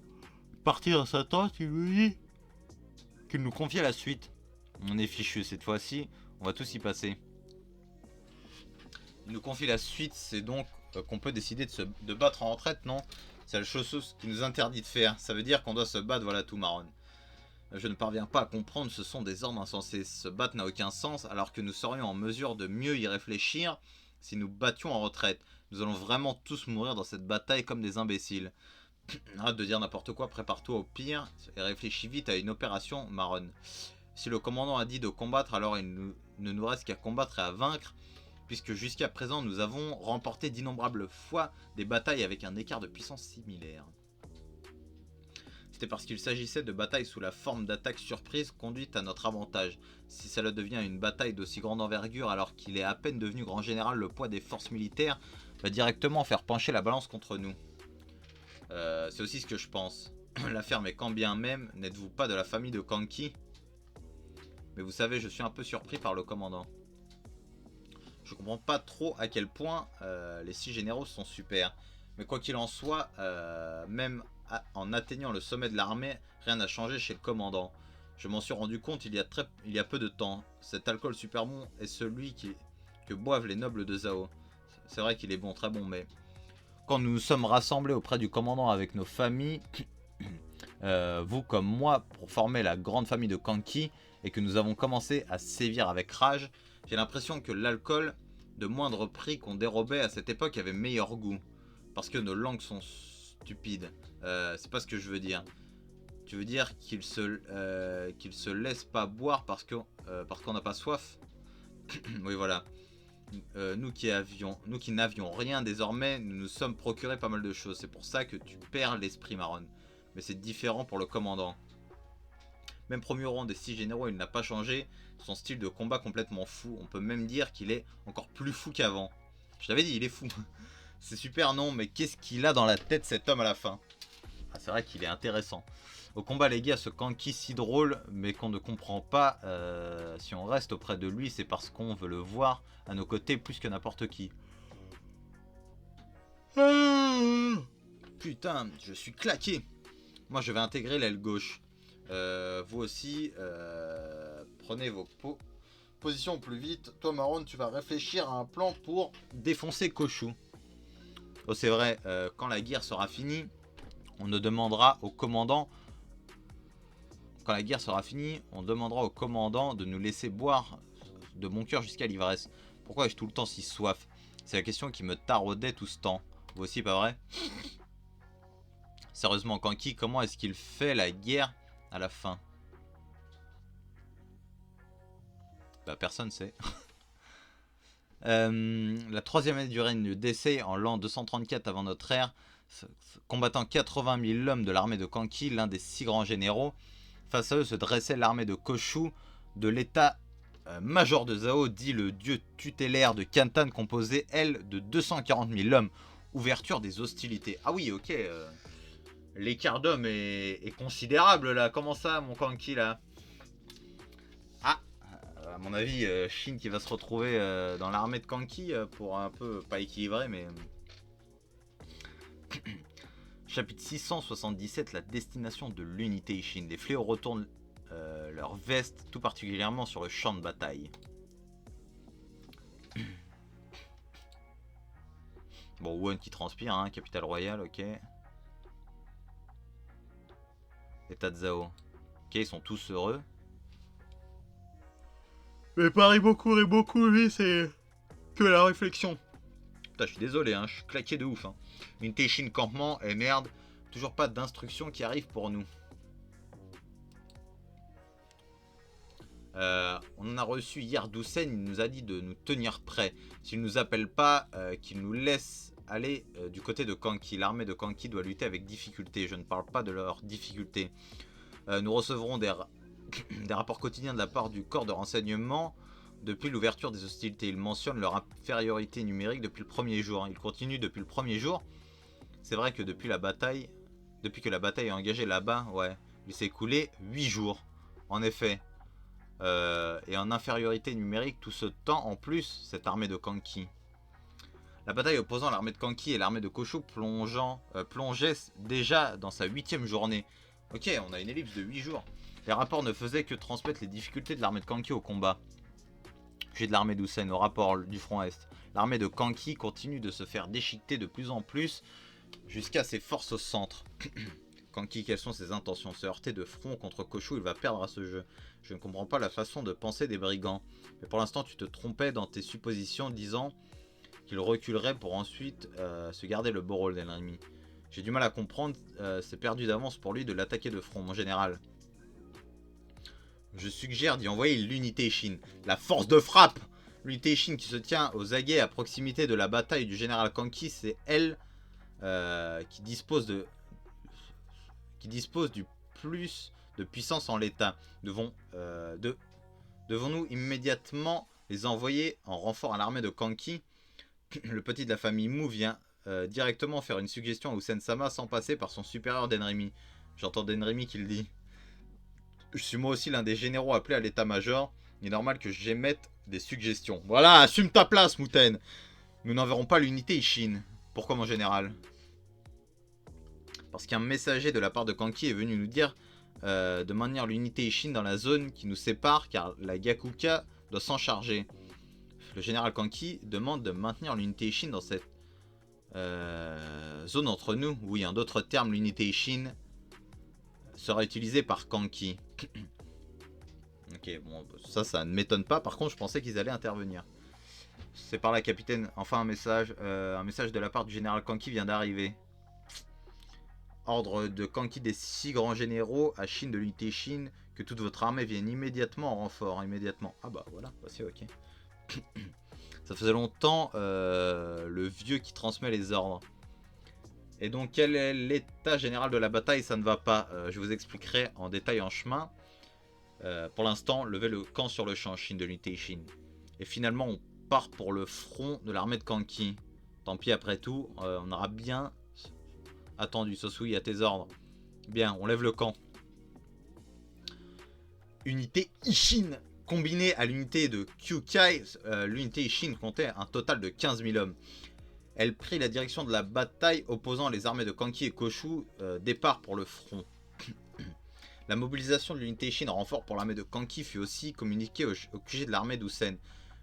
Parti dans sa tente, il nous dit qu'il nous confie à la suite. On est fichu cette fois-ci. On va tous y passer. Il nous confie la suite. C'est donc qu'on peut décider de battre en retraite, non? C'est la chose qui nous interdit de faire. Ça veut dire qu'on doit se battre, voilà tout marron. Je ne parviens pas à comprendre, ce sont des ordres insensés. Se battre n'a aucun sens alors que nous serions en mesure de mieux y réfléchir si nous battions en retraite. Nous allons vraiment tous mourir dans cette bataille comme des imbéciles. Arrête de dire n'importe quoi, prépare-toi au pire et réfléchis vite à une opération marronne. Si le commandant a dit de combattre, alors il ne nous reste qu'à combattre et à vaincre, puisque jusqu'à présent nous avons remporté d'innombrables fois des batailles avec un écart de puissance similaire. C'était parce qu'il s'agissait de batailles sous la forme d'attaques surprises conduites à notre avantage. Si cela devient une bataille d'aussi grande envergure alors qu'il est à peine devenu grand général, le poids des forces militaires va directement faire pencher la balance contre nous. C'est aussi ce que je pense. L'affaire, mais quand bien même, n'êtes-vous pas de la famille de Kanki? Mais vous savez, je suis un peu surpris par le commandant. Je comprends pas trop à quel point les 6 généraux sont super. Mais quoi qu'il en soit, même en atteignant le sommet de l'armée, rien n'a changé chez le commandant. Je m'en suis rendu compte il y a peu de temps. Cet alcool super bon est celui que boivent les nobles de Zhao. C'est vrai qu'il est bon, très bon, mais quand nous nous sommes rassemblés auprès du commandant avec nos familles, vous comme moi, pour former la grande famille de Kanki, et que nous avons commencé à sévir avec rage, j'ai l'impression que l'alcool de moindre prix qu'on dérobait à cette époque avait meilleur goût. Parce que nos langues sont stupides. C'est pas ce que je veux dire. Tu veux dire qu'il se laisse pas boire parce qu'on n'a pas soif? Oui, voilà. Nous qui n'avions rien désormais, nous nous sommes procuré pas mal de choses. C'est pour ça que tu perds l'esprit, Marron. Mais c'est différent pour le commandant. Même premier rang des 6 généraux, il n'a pas changé. Son style de combat complètement fou. On peut même dire qu'il est encore plus fou qu'avant. Je t'avais dit, il est fou. C'est super, non, mais qu'est-ce qu'il a dans la tête cet homme à la fin? Ah, c'est vrai qu'il est intéressant. Au combat légué à ce Kanki si drôle, mais qu'on ne comprend pas. Si on reste auprès de lui, c'est parce qu'on veut le voir à nos côtés plus que n'importe qui. Putain, je suis claqué. Moi, je vais intégrer l'aile gauche. Vous aussi, prenez vos positions plus vite. Toi, Marron, tu vas réfléchir à un plan pour défoncer Koshou. Oh, c'est vrai, quand la guerre sera finie, on ne demandera au commandant. Quand la guerre sera finie, on demandera au commandant de nous laisser boire de bon cœur jusqu'à l'ivresse. Pourquoi ai-je tout le temps si soif? C'est la question qui me taraudait tout ce temps. Vous aussi, pas vrai? Sérieusement, Kanki, comment est-ce qu'il fait la guerre à la fin? Bah, personne sait. La troisième année du règne d'Essei, en l'an 234 avant notre ère, combattant 80 000 hommes de l'armée de Kanki, l'un des 6 grands généraux, face à eux se dressait l'armée de Koshu, de l'état major de Zhao, dit le dieu tutélaire de Kantan, composé, elle, de 240 000 hommes. Ouverture des hostilités. Ah oui, ok. L'écart d'hommes est considérable, là. Comment ça, mon Kanki, là? Ah, à mon avis, Shin qui va se retrouver dans l'armée de Kanki pour un peu, pas équilibrer, mais... Chapitre 677, la destination de l'unité Ishin. Les fléaux retournent leur veste, tout particulièrement sur le champ de bataille. Bon, Won qui transpire, hein, capitale royale, ok. État de Zhao. Ok, ils sont tous heureux. Mais Paris beaucoup et beaucoup, lui, c'est que la réflexion. Putain, je suis désolé, hein, je suis claqué de ouf. Hein. Unité Ishin campement, et merde, toujours pas d'instructions qui arrivent pour nous. On en a reçu hier Doucen, il nous a dit de nous tenir prêts. S'il ne nous appelle pas, qu'il nous laisse aller du côté de Kanki. L'armée de Kanki doit lutter avec difficulté. Je ne parle pas de leurs difficultés. Nous recevrons des rapports quotidiens de la part du corps de renseignement depuis l'ouverture des hostilités. Ils mentionnent leur infériorité numérique depuis le premier jour. Ils continuent depuis le premier jour. C'est vrai que depuis que la bataille est engagée là-bas, ouais, il s'est écoulé 8 jours. En effet. Et en infériorité numérique tout ce temps en plus, cette armée de Kanki. La bataille opposant l'armée de Kanki et l'armée de Koshu plongeait déjà dans sa 8e journée. Ok, on a une ellipse de 8 jours. Les rapports ne faisaient que transmettre les difficultés de l'armée de Kanki au combat. J'ai de l'armée d'Usen au rapport du front Est. L'armée de Kanki continue de se faire déchiqueter de plus en plus jusqu'à ses forces au centre. Kanki, quelles sont ses intentions? Se heurter de front contre Koshu, il va perdre à ce jeu. Je ne comprends pas la façon de penser des brigands. Mais pour l'instant, tu te trompais dans tes suppositions disant qu'il reculerait pour ensuite se garder le beau rôle de l'ennemi. J'ai du mal à comprendre, c'est perdu d'avance pour lui de l'attaquer de front, mon général. Je suggère d'y envoyer l'unité Shin, la force de frappe. L'unité Shin qui se tient aux aguets à proximité de la bataille du général Kanki, c'est elle qui dispose du plus de puissance en l'état. Devons-nous immédiatement les envoyer en renfort à l'armée de Kanki? Le petit de la famille Mu vient directement faire une suggestion à Usen-sama sans passer par son supérieur d'Enrimi. J'entends d'Enrimi qui le dit. Je suis moi aussi l'un des généraux appelés à l'état-major. Il est normal que j'émette des suggestions. Voilà, assume ta place, Mouten. Nous n'enverrons pas l'unité Ishin. Pourquoi, mon général? Parce qu'un messager de la part de Kanki est venu nous dire de maintenir l'unité Ishin dans la zone qui nous sépare car la Gakuka doit s'en charger. Le général Kanki demande de maintenir l'unité Ishin dans cette zone entre nous. Oui, en d'autres termes, l'unité Ishin sera utilisée par Kanki. Ok, bon, ça ne m'étonne pas. Par contre, je pensais qu'ils allaient intervenir. C'est par là, capitaine. Enfin, un message de la part du général Kanki vient d'arriver. Ordre de Kanki des 6 grands généraux à Shin de l'unité Shin, que toute votre armée vienne immédiatement en renfort. Immédiatement. Ah bah voilà, c'est ok. Ça faisait longtemps, le vieux qui transmet les ordres. Et donc, quel est l'état général de la bataille? Ça ne va pas. Je vous expliquerai en détail en chemin. Pour l'instant, levez le camp sur le champ, Shin de l'unité Shin. Et finalement, on part pour le front de l'armée de Kanki. Tant pis, après tout, on aura bien attendu. Sosui, à tes ordres. Bien, on lève le camp. Unité Ishin. Combinée à l'unité de Kyukai, l'unité Ishin comptait un total de 15 000 hommes. Elle prit la direction de la bataille opposant les armées de Kanki et Koshu, départ pour le front. La mobilisation de l'unité Ishin en renfort pour l'armée de Kanki fut aussi communiquée au QG de l'armée d'Usen.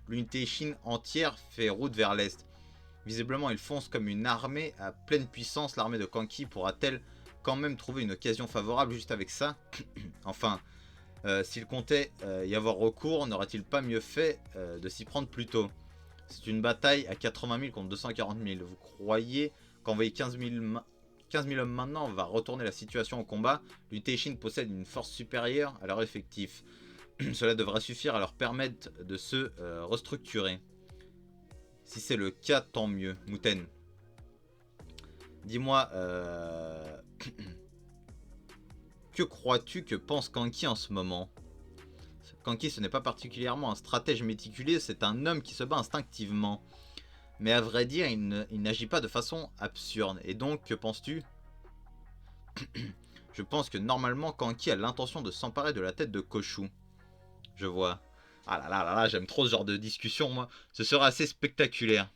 L'unité Ishin entière fait route vers l'est. Visiblement, il fonce comme une armée à pleine puissance. L'armée de Kanki pourra-t-elle quand même trouver une occasion favorable juste avec ça? Enfin, s'il comptait y avoir recours, n'aurait-il pas mieux fait de s'y prendre plus tôt? C'est une bataille à 80 000 contre 240 000. Vous croyez qu'envoyer 15 000 hommes maintenant va retourner la situation au combat? L'unité Ishin possède une force supérieure à leur effectif. Cela devrait suffire à leur permettre de se restructurer. Si c'est le cas, tant mieux. Muten, dis-moi, que crois-tu que pense Kanki en ce moment? Kanki, ce n'est pas particulièrement un stratège méticuleux, c'est un homme qui se bat instinctivement. Mais à vrai dire, il n'agit pas de façon absurde. Et donc, que penses-tu? Je pense que normalement, Kanki a l'intention de s'emparer de la tête de Koshu. Je vois. Ah là là là là, j'aime trop ce genre de discussion, moi. Ce sera assez spectaculaire.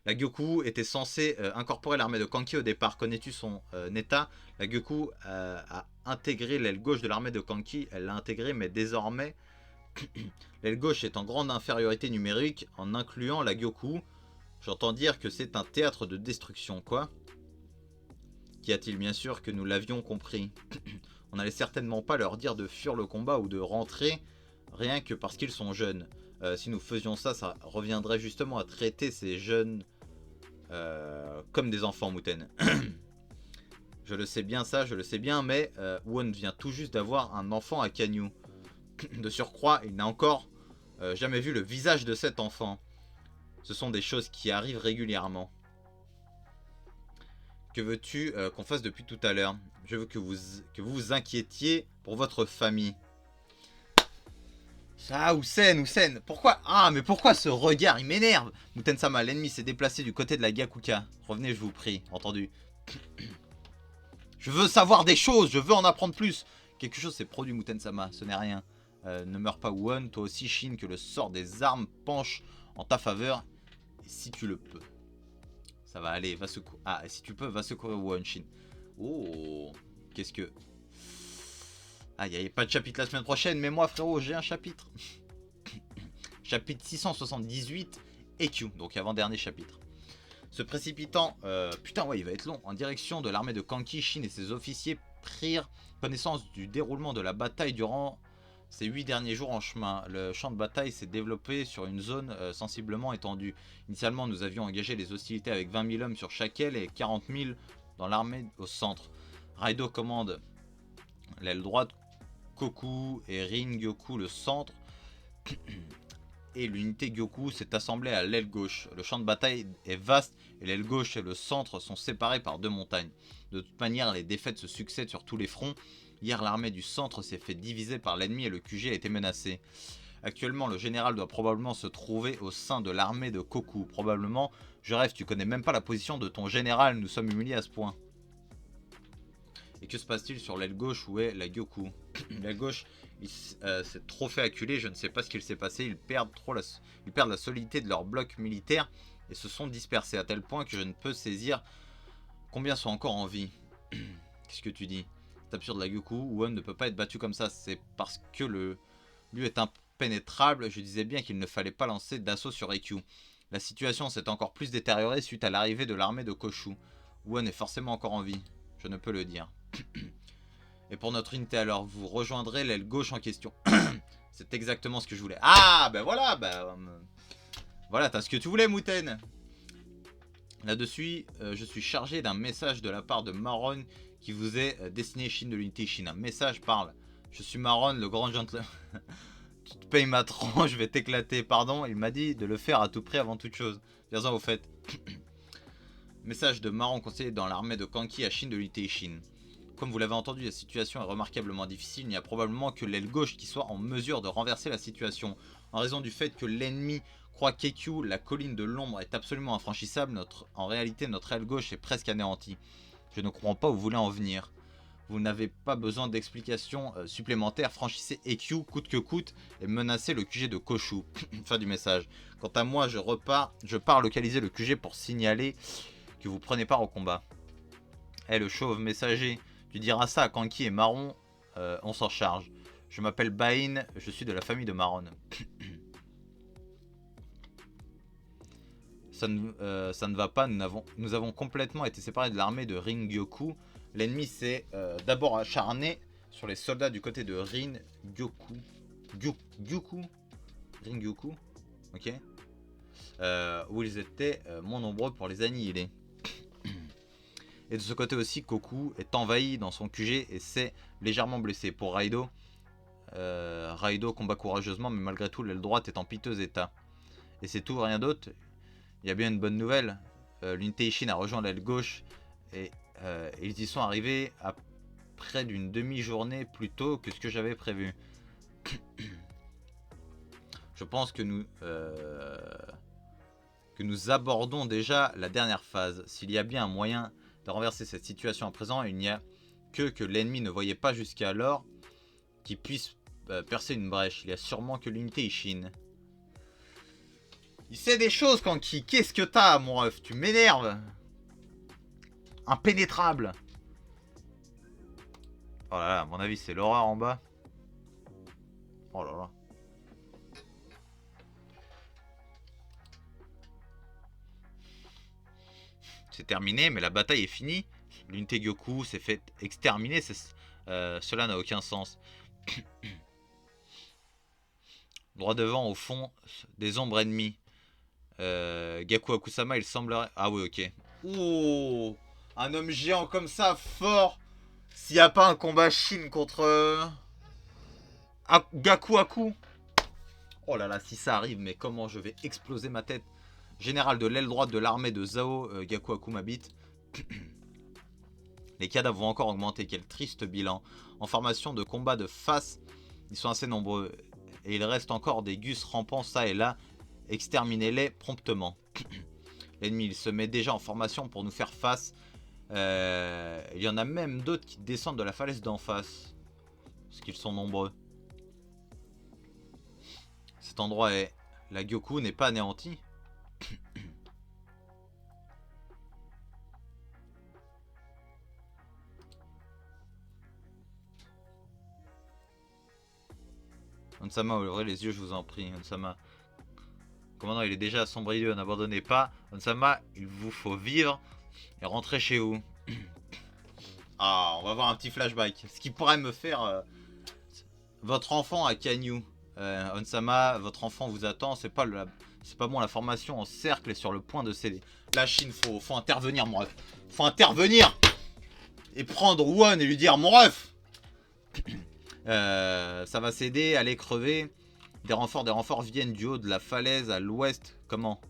La Gyoku était censée incorporer l'armée de Kanki au départ. Connais-tu son état? La Gyoku a intégré l'aile gauche de l'armée de Kanki. Elle l'a intégrée, mais désormais, l'aile gauche est en grande infériorité numérique en incluant la Gyoku. J'entends dire que c'est un théâtre de destruction, quoi. Qu'y a-t-il? Bien sûr que nous l'avions compris. On n'allait certainement pas leur dire de fuir le combat ou de rentrer, rien que parce qu'ils sont jeunes. Si nous faisions ça, ça reviendrait justement à traiter ces jeunes comme des enfants, Muten. Je le sais bien ça, je le sais bien, mais Won vient tout juste d'avoir un enfant à Kanyu. De surcroît, il n'a encore jamais vu le visage de cet enfant. Ce sont des choses qui arrivent régulièrement. Que veux-tu qu'on fasse depuis tout à l'heure? Je veux que vous vous inquiétiez pour votre famille. Ah, Usen, pourquoi? Ah, mais pourquoi ce regard? Il m'énerve. Muten-sama, l'ennemi s'est déplacé du côté de la Gakuka. Revenez, je vous prie, entendu. Je veux savoir des choses, je veux en apprendre plus. Quelque chose s'est produit, Muten-sama, ce n'est rien. Ne meurs pas, Won, toi aussi, Shin, que le sort des armes penche en ta faveur. Et si tu le peux. Ça va aller, va secourir. Ah, si tu peux, va secourir Won, Shin. Oh, qu'est-ce que... Ah, il n'y avait pas de chapitre la semaine prochaine, mais moi, frérot, j'ai un chapitre. Chapitre 678, EQ, donc avant-dernier chapitre. Se précipitant, putain, ouais, il va être long, en direction de l'armée de Kanki, Shin et ses officiers prirent connaissance du déroulement de la bataille durant ces 8 derniers jours en chemin. Le champ de bataille s'est développé sur une zone sensiblement étendue. Initialement, nous avions engagé les hostilités avec 20 000 hommes sur chaque aile et 40 000 dans l'armée au centre. Raido commande l'aile droite, Koku et Rin-gyoku le centre, et l'unité Gyoku s'est assemblée à l'aile gauche. Le champ de bataille est vaste et l'aile gauche et le centre sont séparés par 2 montagnes. De toute manière, les défaites se succèdent sur tous les fronts. Hier, l'armée du centre s'est fait diviser par l'ennemi et le QG a été menacé. Actuellement, le général doit probablement se trouver au sein de l'armée de Koku. Probablement, je rêve, tu connais même pas la position de ton général, nous sommes humiliés à ce point. Et que se passe-t-il sur l'aile gauche où est la Gyoku? L'aile gauche, s'est trop fait acculer, je ne sais pas ce qu'il s'est passé, ils perdent la solidité de leur bloc militaire et se sont dispersés à tel point que je ne peux saisir combien sont encore en vie. Qu'est-ce que tu dis? C'est absurde, la Gyoku, Won ne peut pas être battu comme ça, c'est parce que le lieu est impénétrable, je disais bien qu'il ne fallait pas lancer d'assaut sur EQ. La situation s'est encore plus détériorée suite à l'arrivée de l'armée de Koshu. Won est forcément encore en vie, je ne peux le dire. Et pour notre unité alors, vous rejoindrez l'aile gauche en question. C'est exactement ce que je voulais. Ah, ben voilà, voilà, t'as ce que tu voulais, Muten. Là-dessus, je suis chargé d'un message de la part de Maron qui vous est destiné, Shin de l'unité Shin. Un message parle. Je suis Maron, le grand gentleman. Tu te payes ma tronche, je vais t'éclater. Pardon, il m'a dit de le faire à tout prix avant toute chose. Viens-en au fait. Message de Maron, conseiller dans l'armée de Kanki à Shin de l'unité Shin. Comme vous l'avez entendu, la situation est remarquablement difficile. Il n'y a probablement que l'aile gauche qui soit en mesure de renverser la situation. En raison du fait que l'ennemi croit qu'EQ, la colline de l'ombre, est absolument infranchissable, en réalité notre aile gauche est presque anéantie. Je ne comprends pas où vous voulez en venir. Vous n'avez pas besoin d'explications supplémentaires. Franchissez EQ coûte que coûte et menacez le QG de Koshu. Fin du message. Quant à moi, je pars localiser le QG pour signaler que vous prenez part au combat. Eh, le chauve messager, tu diras ça à Kanki et Marron, on s'en charge. Je m'appelle Bain, je suis de la famille de Marron. Ça ne va pas, nous avons complètement été séparés de l'armée de Rin-Gyoku. L'ennemi s'est d'abord acharné sur les soldats du côté de Rin-Gyoku. Gyoku Rin-Gyoku, ok. Où ils étaient moins nombreux pour les annihiler. Et de ce côté aussi, Koku est envahi dans son QG et s'est légèrement blessé. Pour Raido, Raido combat courageusement, mais malgré tout, l'aile droite est en piteux état. Et c'est tout, rien d'autre. Il y a bien une bonne nouvelle. L'unité Ishin a rejoint l'aile gauche et ils y sont arrivés à près d'une demi-journée plus tôt que ce que j'avais prévu. Je pense que nous abordons déjà la dernière phase. S'il y a bien un moyen de renverser cette situation à présent, il n'y a que l'ennemi ne voyait pas jusqu'alors qui puisse percer une brèche. Il y a sûrement que l'unité Ishin. Il sait des choses, Kanki. Qu'est-ce que t'as, mon ref? Tu m'énerves. Impénétrable. Oh là là, à mon avis, c'est l'horreur en bas. Oh là là. C'est terminé, mais la bataille est finie. L'unité Gyoku s'est fait exterminer. Cela n'a aucun sens. Droit devant, au fond, des ombres ennemies. Gaku Akusama, il semblerait... Ah oui, ok. Oh, un homme géant comme ça, fort. S'il n'y a pas un combat Shin contre... Gaku Aku. Oh là là, si ça arrive, mais comment je vais exploser ma tête. Général de l'aile droite de l'armée de Zao, Gaku Aku m'habite. Les cadavres vont encore augmenter, quel triste bilan. En formation de combat de face, ils sont assez nombreux. Et il reste encore des gus rampants ça et là. Exterminez-les promptement. L'ennemi il se met déjà en formation pour nous faire face. Il y en a même d'autres qui descendent de la falaise d'en face. Parce qu'ils sont nombreux. Cet endroit est... La Gyoku n'est pas anéantie. Onsama, ouvrez les yeux, je vous en prie. Onsama. Commandant, il est déjà assombri, n'abandonnez pas. Onsama, il vous faut vivre et rentrer chez vous. Ah, on va voir un petit flashback. Ce qui pourrait me faire... votre enfant à Kanyu. Onsama, votre enfant vous attend. C'est pas bon, la formation en cercle est sur le point de céder. La Chine, faut intervenir, mon ref. Faut intervenir. Et prendre Won et lui dire, mon ref. Ça va céder, allez crever. Des renforts viennent du haut de la falaise à l'ouest. Comment?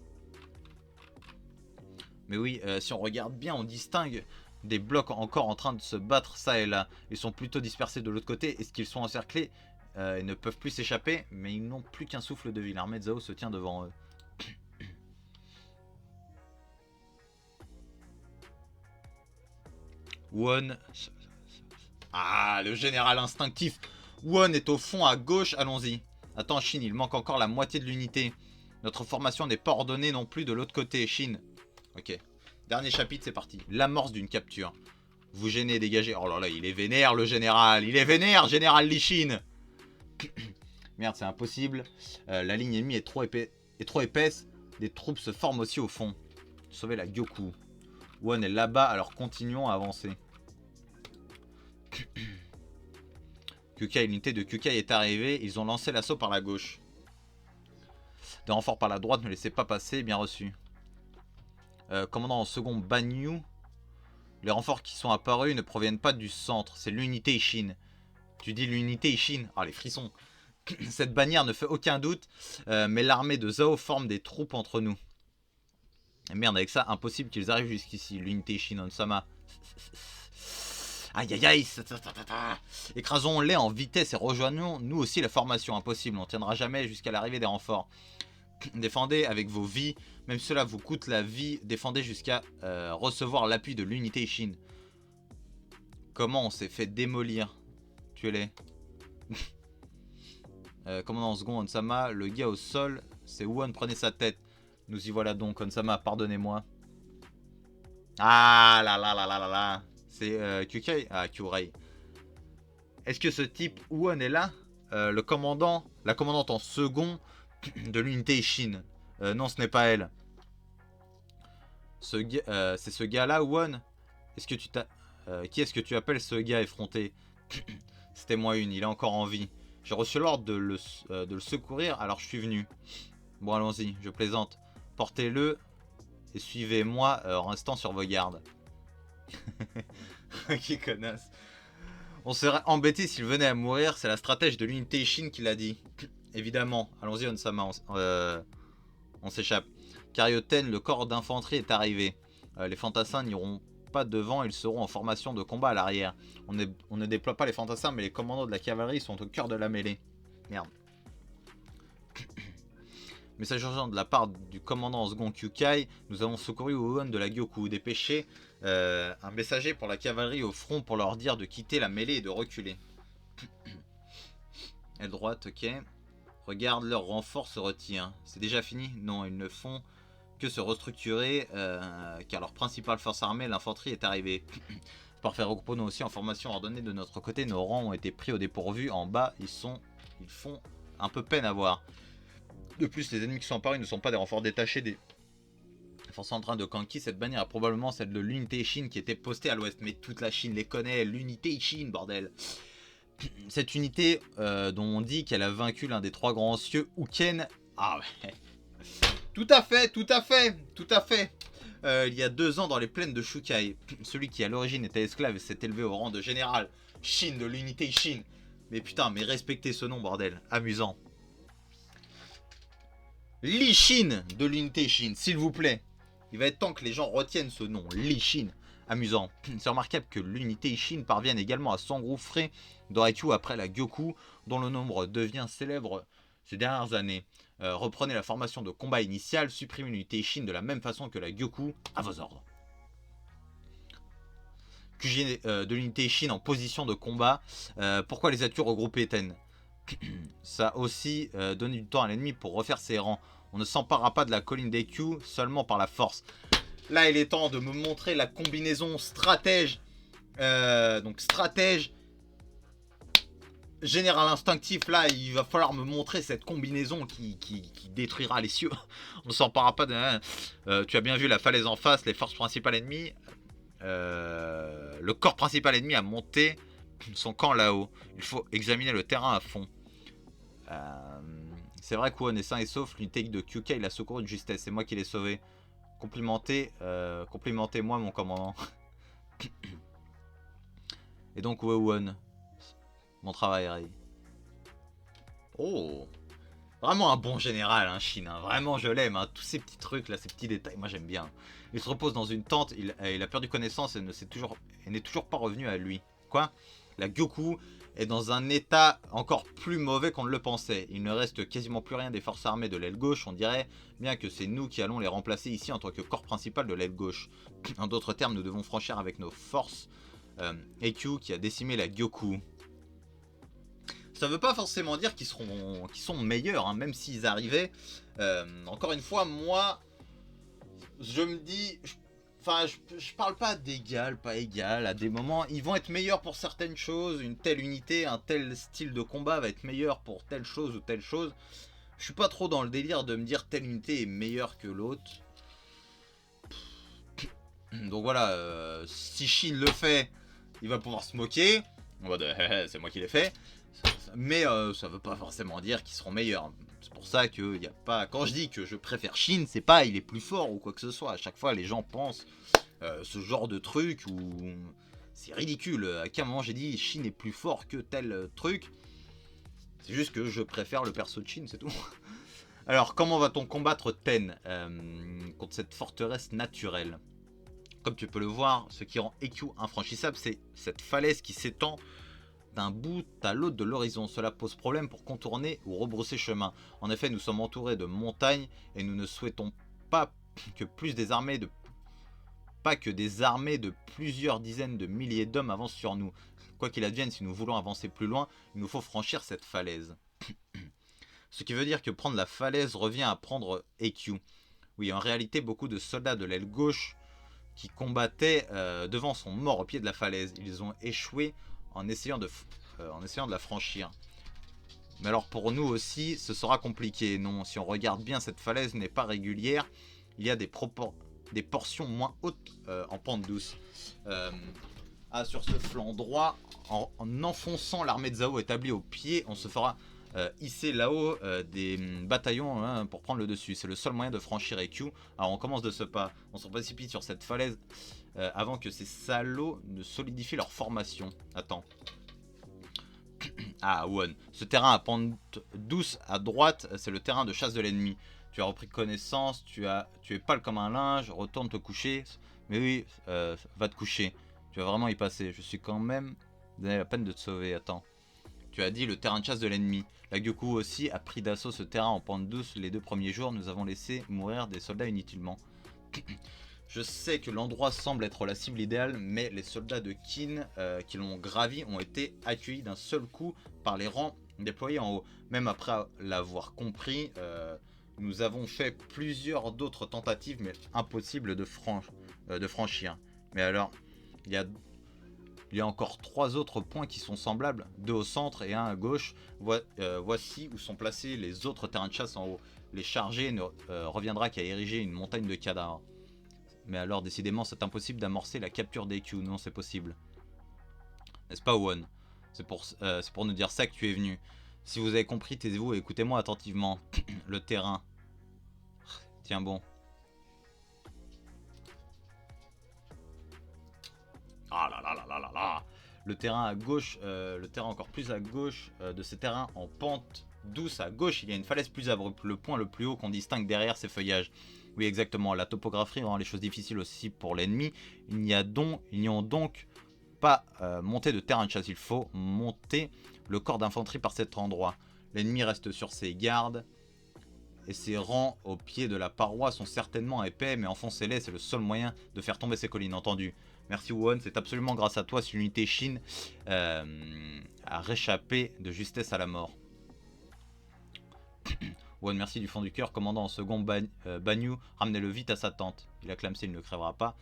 Mais oui, si on regarde bien, on distingue des blocs encore en train de se battre ça et là. Ils sont plutôt dispersés de l'autre côté. Est-ce qu'ils sont encerclés? Ils ne peuvent plus s'échapper, mais ils n'ont plus qu'un souffle de vie. L'armée de Zao se tient devant eux. Won. Ah, le général instinctif. Won est au fond à gauche, allons-y. Attends, Shin, il manque encore la moitié de l'unité. Notre formation n'est pas ordonnée non plus de l'autre côté, Shin. Ok. Dernier chapitre, c'est parti. L'amorce d'une capture. Vous gênez, dégagez. Oh là là, il est vénère, le général. Il est vénère, général Lichin. Merde, c'est impossible. La ligne ennemie est trop épaisse. Des troupes se forment aussi au fond. Sauver la Gyoku. Won est là-bas, alors continuons à avancer. Kukai, l'unité de Kukai est arrivée. Ils ont lancé l'assaut par la gauche. Des renforts par la droite, ne laissez pas passer. Bien reçu. Commandant en second Banyu. Les renforts qui sont apparus ne proviennent pas du centre. C'est l'unité Ishin. Tu dis l'unité Ishin. Ah, les frissons. Cette bannière ne fait aucun doute. Mais l'armée de Zao forme des troupes entre nous. Et merde, avec ça, impossible qu'ils arrivent jusqu'ici. L'unité Ishin Onsama. Aïe aïe aïe. Écrasons-les en vitesse et rejoignons nous aussi la formation. Impossible, on ne tiendra jamais jusqu'à l'arrivée des renforts. Défendez avec vos vies. Même si cela vous coûte la vie, défendez jusqu'à recevoir l'appui de l'unité Ishin. Comment on s'est fait démolir? Tuez-les. Commandant second Onsama, le gars au sol, c'est Won, prenez sa tête. Nous y voilà donc, Onsama, pardonnez-moi. Ah là là là là là là. C'est Kyukai. Ah, Kyurei. Est-ce que ce type Won est là? Le commandant, la commandante en second de l'unité Ishin. Non, ce n'est pas elle. C'est ce gars-là, Won. Est-ce que tu t'as... qui est-ce que tu appelles ce gars effronté? C'était moi une, il est encore en vie. J'ai reçu l'ordre de le secourir, alors je suis venu. Bon, allons-y, je plaisante. Portez-le et suivez-moi en restant sur vos gardes. Qui connasse. On serait embêté s'il venait à mourir, c'est la stratège de l'unité Ishin qui l'a dit. Évidemment, allons-y Onsama, on s'échappe. Karyoten, le corps d'infanterie est arrivé. Les fantassins n'iront pas devant, ils seront en formation de combat à l'arrière. On ne déploie pas les fantassins, mais les commandants de la cavalerie sont au cœur de la mêlée. Merde. Message urgent de la part du commandant second Kyukai. Nous avons secouru Won de la Gyoku. Dépêchez un messager pour la cavalerie au front pour leur dire de quitter la mêlée et de reculer. Aile droite, ok. Regarde, leur renfort se retire. C'est déjà fini? Non, ils ne font que se restructurer car leur principale force armée, l'infanterie, est arrivée. Parfait, regroupons-nous aussi en formation ordonnée de notre côté. Nos rangs ont été pris au dépourvu. En bas, ils font un peu peine à voir. De plus, les ennemis qui sont apparus ne sont pas des renforts détachés des forces en train de Kanki. Cette bannière est probablement celle de l'unité Ishin qui était postée à l'ouest. Mais toute la Chine les connaît, l'unité Ishin, bordel. Cette unité dont on dit qu'elle a vaincu l'un des trois grands cieux, Uken. Ah ouais. Tout à fait, tout à fait, tout à fait. Il y a 2 ans dans les plaines de Shukai. Celui qui à l'origine était esclave s'est élevé au rang de général. Shin de l'unité Ishin. Mais putain, mais respectez ce nom, bordel. Amusant. L'Ishin de l'unité Ishin, s'il vous plaît. Il va être temps que les gens retiennent ce nom, l'Ishin. Amusant. C'est remarquable que l'unité Ishin parvienne également à s'engouffrer dans Haikyuu après la Gyoku, dont le nombre devient célèbre ces dernières années. Reprenez la formation de combat initiale, supprimez l'unité Ishin de la même façon que la Gyoku, à vos ordres. QG de l'unité Ishin en position de combat. Pourquoi les as-tu regroupés, Ten? Ça aussi donne du temps à l'ennemi pour refaire ses rangs. On ne s'emparera pas de la colline d'Eikyu seulement par la force. Là, il est temps de me montrer la combinaison stratège. Donc stratège, général instinctif. Là, il va falloir me montrer cette combinaison qui détruira les cieux. On ne s'emparera pas de... tu as bien vu la falaise en face, les forces principales ennemies. Le corps principal ennemi a monté son camp là-haut. Il faut examiner le terrain à fond. C'est vrai qu'Won est sain et sauf. L'unité de Kyukai l'a secouru de justesse. C'est moi qui l'ai sauvé. Complimentez-moi, mon commandant. Et donc, où est Won? Mon travail, Ray. Oh, vraiment un bon général, hein, Shin. Hein. Vraiment, je l'aime. Hein. Tous ces petits trucs, là, ces petits détails, moi j'aime bien. Il se repose dans une tente. Il a perdu connaissance et n'est toujours pas revenu à lui. Quoi? La Gyoku est dans un état encore plus mauvais qu'on ne le pensait. Il ne reste quasiment plus rien des forces armées de l'aile gauche. On dirait bien que c'est nous qui allons les remplacer ici en tant que corps principal de l'aile gauche. En d'autres termes, nous devons franchir avec nos forces Eikyu qui a décimé la Gyoku. Ça veut pas forcément dire qu'ils sont meilleurs, hein, même s'ils arrivaient. Encore une fois, moi, je me dis... Enfin, je parle pas d'égal, pas égal. À des moments, ils vont être meilleurs pour certaines choses. Une telle unité, un tel style de combat va être meilleur pour telle chose ou telle chose. Je suis pas trop dans le délire de me dire telle unité est meilleure que l'autre. Donc voilà, si Shin le fait, il va pouvoir se moquer. En mode, c'est moi qui l'ai fait. Mais ça veut pas forcément dire qu'ils seront meilleurs. C'est pour ça que y a pas. Quand je dis que je préfère Shin, c'est pas il est plus fort ou quoi que ce soit. À chaque fois, les gens pensent ce genre de truc où c'est ridicule. À quel moment j'ai dit Shin est plus fort que tel truc? C'est juste que je préfère le perso de Shin, c'est tout. Alors, comment va-t-on combattre Ten contre cette forteresse naturelle? Comme tu peux le voir, ce qui rend Eikyu infranchissable, c'est cette falaise qui s'étend d'un bout à l'autre de l'horizon. Cela pose problème pour contourner ou rebrousser chemin. En effet, nous sommes entourés de montagnes et nous ne souhaitons pas que plus des armées pas que des armées de plusieurs dizaines de milliers d'hommes avancent sur nous. Quoi qu'il advienne, si nous voulons avancer plus loin, il nous faut franchir cette falaise. Ce qui veut dire que prendre la falaise revient à prendre EQ. Oui, en réalité, beaucoup de soldats de l'aile gauche qui combattaient devant sont morts au pied de la falaise. Ils ont échoué en essayant de la franchir. Mais alors pour nous aussi, ce sera compliqué. Non, si on regarde bien, cette falaise n'est pas régulière. Il y a des portions moins hautes en pente douce. Sur ce flanc droit, en enfonçant l'armée de Zhao établie au pied, on se fera hisser là-haut des bataillons pour prendre le dessus. C'est le seul moyen de franchir EQ. Alors on commence de ce pas. On se précipite sur cette falaise avant que ces salauds ne solidifient leur formation. Attends. Ah, Won. Ce terrain à pente douce à droite, c'est le terrain de chasse de l'ennemi. Tu as repris connaissance, tu es pâle comme un linge, retourne te coucher. Mais oui, va te coucher. Tu vas vraiment y passer. Je suis quand même donné la peine de te sauver. Attends. Tu as dit le terrain de chasse de l'ennemi. La Gyoku aussi a pris d'assaut ce terrain en pente douce les 2 premiers jours. Nous avons laissé mourir des soldats inutilement. Je sais que l'endroit semble être la cible idéale, mais les soldats de Qin qui l'ont gravi ont été accueillis d'un seul coup par les rangs déployés en haut. Même après l'avoir compris, nous avons fait plusieurs d'autres tentatives, mais impossible de franchir. Mais alors, il y a encore 3 autres points qui sont semblables, 2 au centre et 1 à gauche. Voici où sont placés les autres terrains de chasse en haut. Les charger ne reviendra qu'à ériger une montagne de cadavres. Mais alors, décidément, c'est impossible d'amorcer la capture d'EQ. Non, c'est possible. N'est-ce pas, Won? C'est pour nous dire ça que tu es venu. Si vous avez compris, taisez-vous et écoutez-moi attentivement. Le terrain. Tiens bon. Ah là là là là là là. Le terrain à gauche, le terrain encore plus à gauche de ces terrains en pente douce à gauche, il y a une falaise plus abrupte. Le point le plus haut qu'on distingue derrière ces feuillages. Oui, exactement. La topographie rend les choses difficiles aussi pour l'ennemi. Il n'y a donc pas monté de terrain de chasse. Il faut monter le corps d'infanterie par cet endroit. L'ennemi reste sur ses gardes. Et ses rangs au pied de la paroi sont certainement épais, mais enfoncez-les, c'est le seul moyen de faire tomber ces collines, entendu. Merci Won, c'est absolument grâce à toi si l'unité Shin a réchappé de justesse à la mort. Won, merci du fond du cœur. Commandant en second, Banyu, ramenez-le vite à sa tente. Il a clamsé, il ne crèvera pas.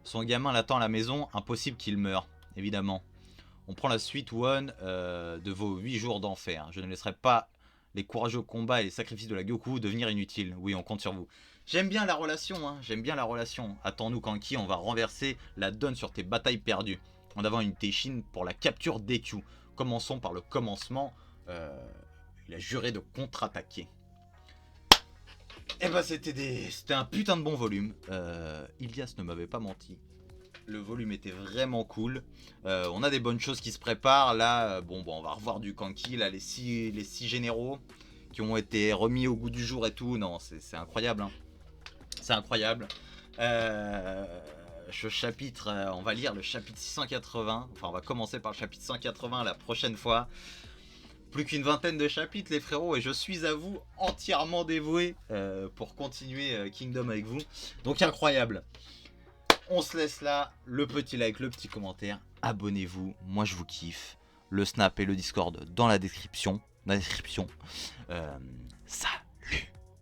Son gamin l'attend à la maison, impossible qu'il meure, évidemment. On prend la suite, Won, de vos 8 jours d'enfer. Je ne laisserai pas les courageux combats et les sacrifices de la Gyoku devenir inutiles. Oui, on compte sur vous. J'aime bien la relation, hein. J'aime bien la relation. Attends-nous, Kanki, on va renverser la donne sur tes batailles perdues. En avant une Teishin pour la capture d'EQ. Commençons par le commencement. Il a juré de contre-attaquer. Eh ben c'était un putain de bon volume. Ilias ne m'avait pas menti. Le volume était vraiment cool. On a des bonnes choses qui se préparent. Là, bon, on va revoir du Kanki. Là, les six généraux qui ont été remis au goût du jour et tout. Non, c'est incroyable. Hein. C'est incroyable. Ce chapitre, on va lire le chapitre 680. Enfin, on va commencer par le chapitre 180 la prochaine fois. Plus qu'une vingtaine de chapitres, les frérots, et je suis à vous entièrement dévoué pour continuer Kingdom avec vous. Donc, incroyable. On se laisse là, le petit like, le petit commentaire, abonnez-vous, moi je vous kiffe, le snap et le discord dans la description, salut.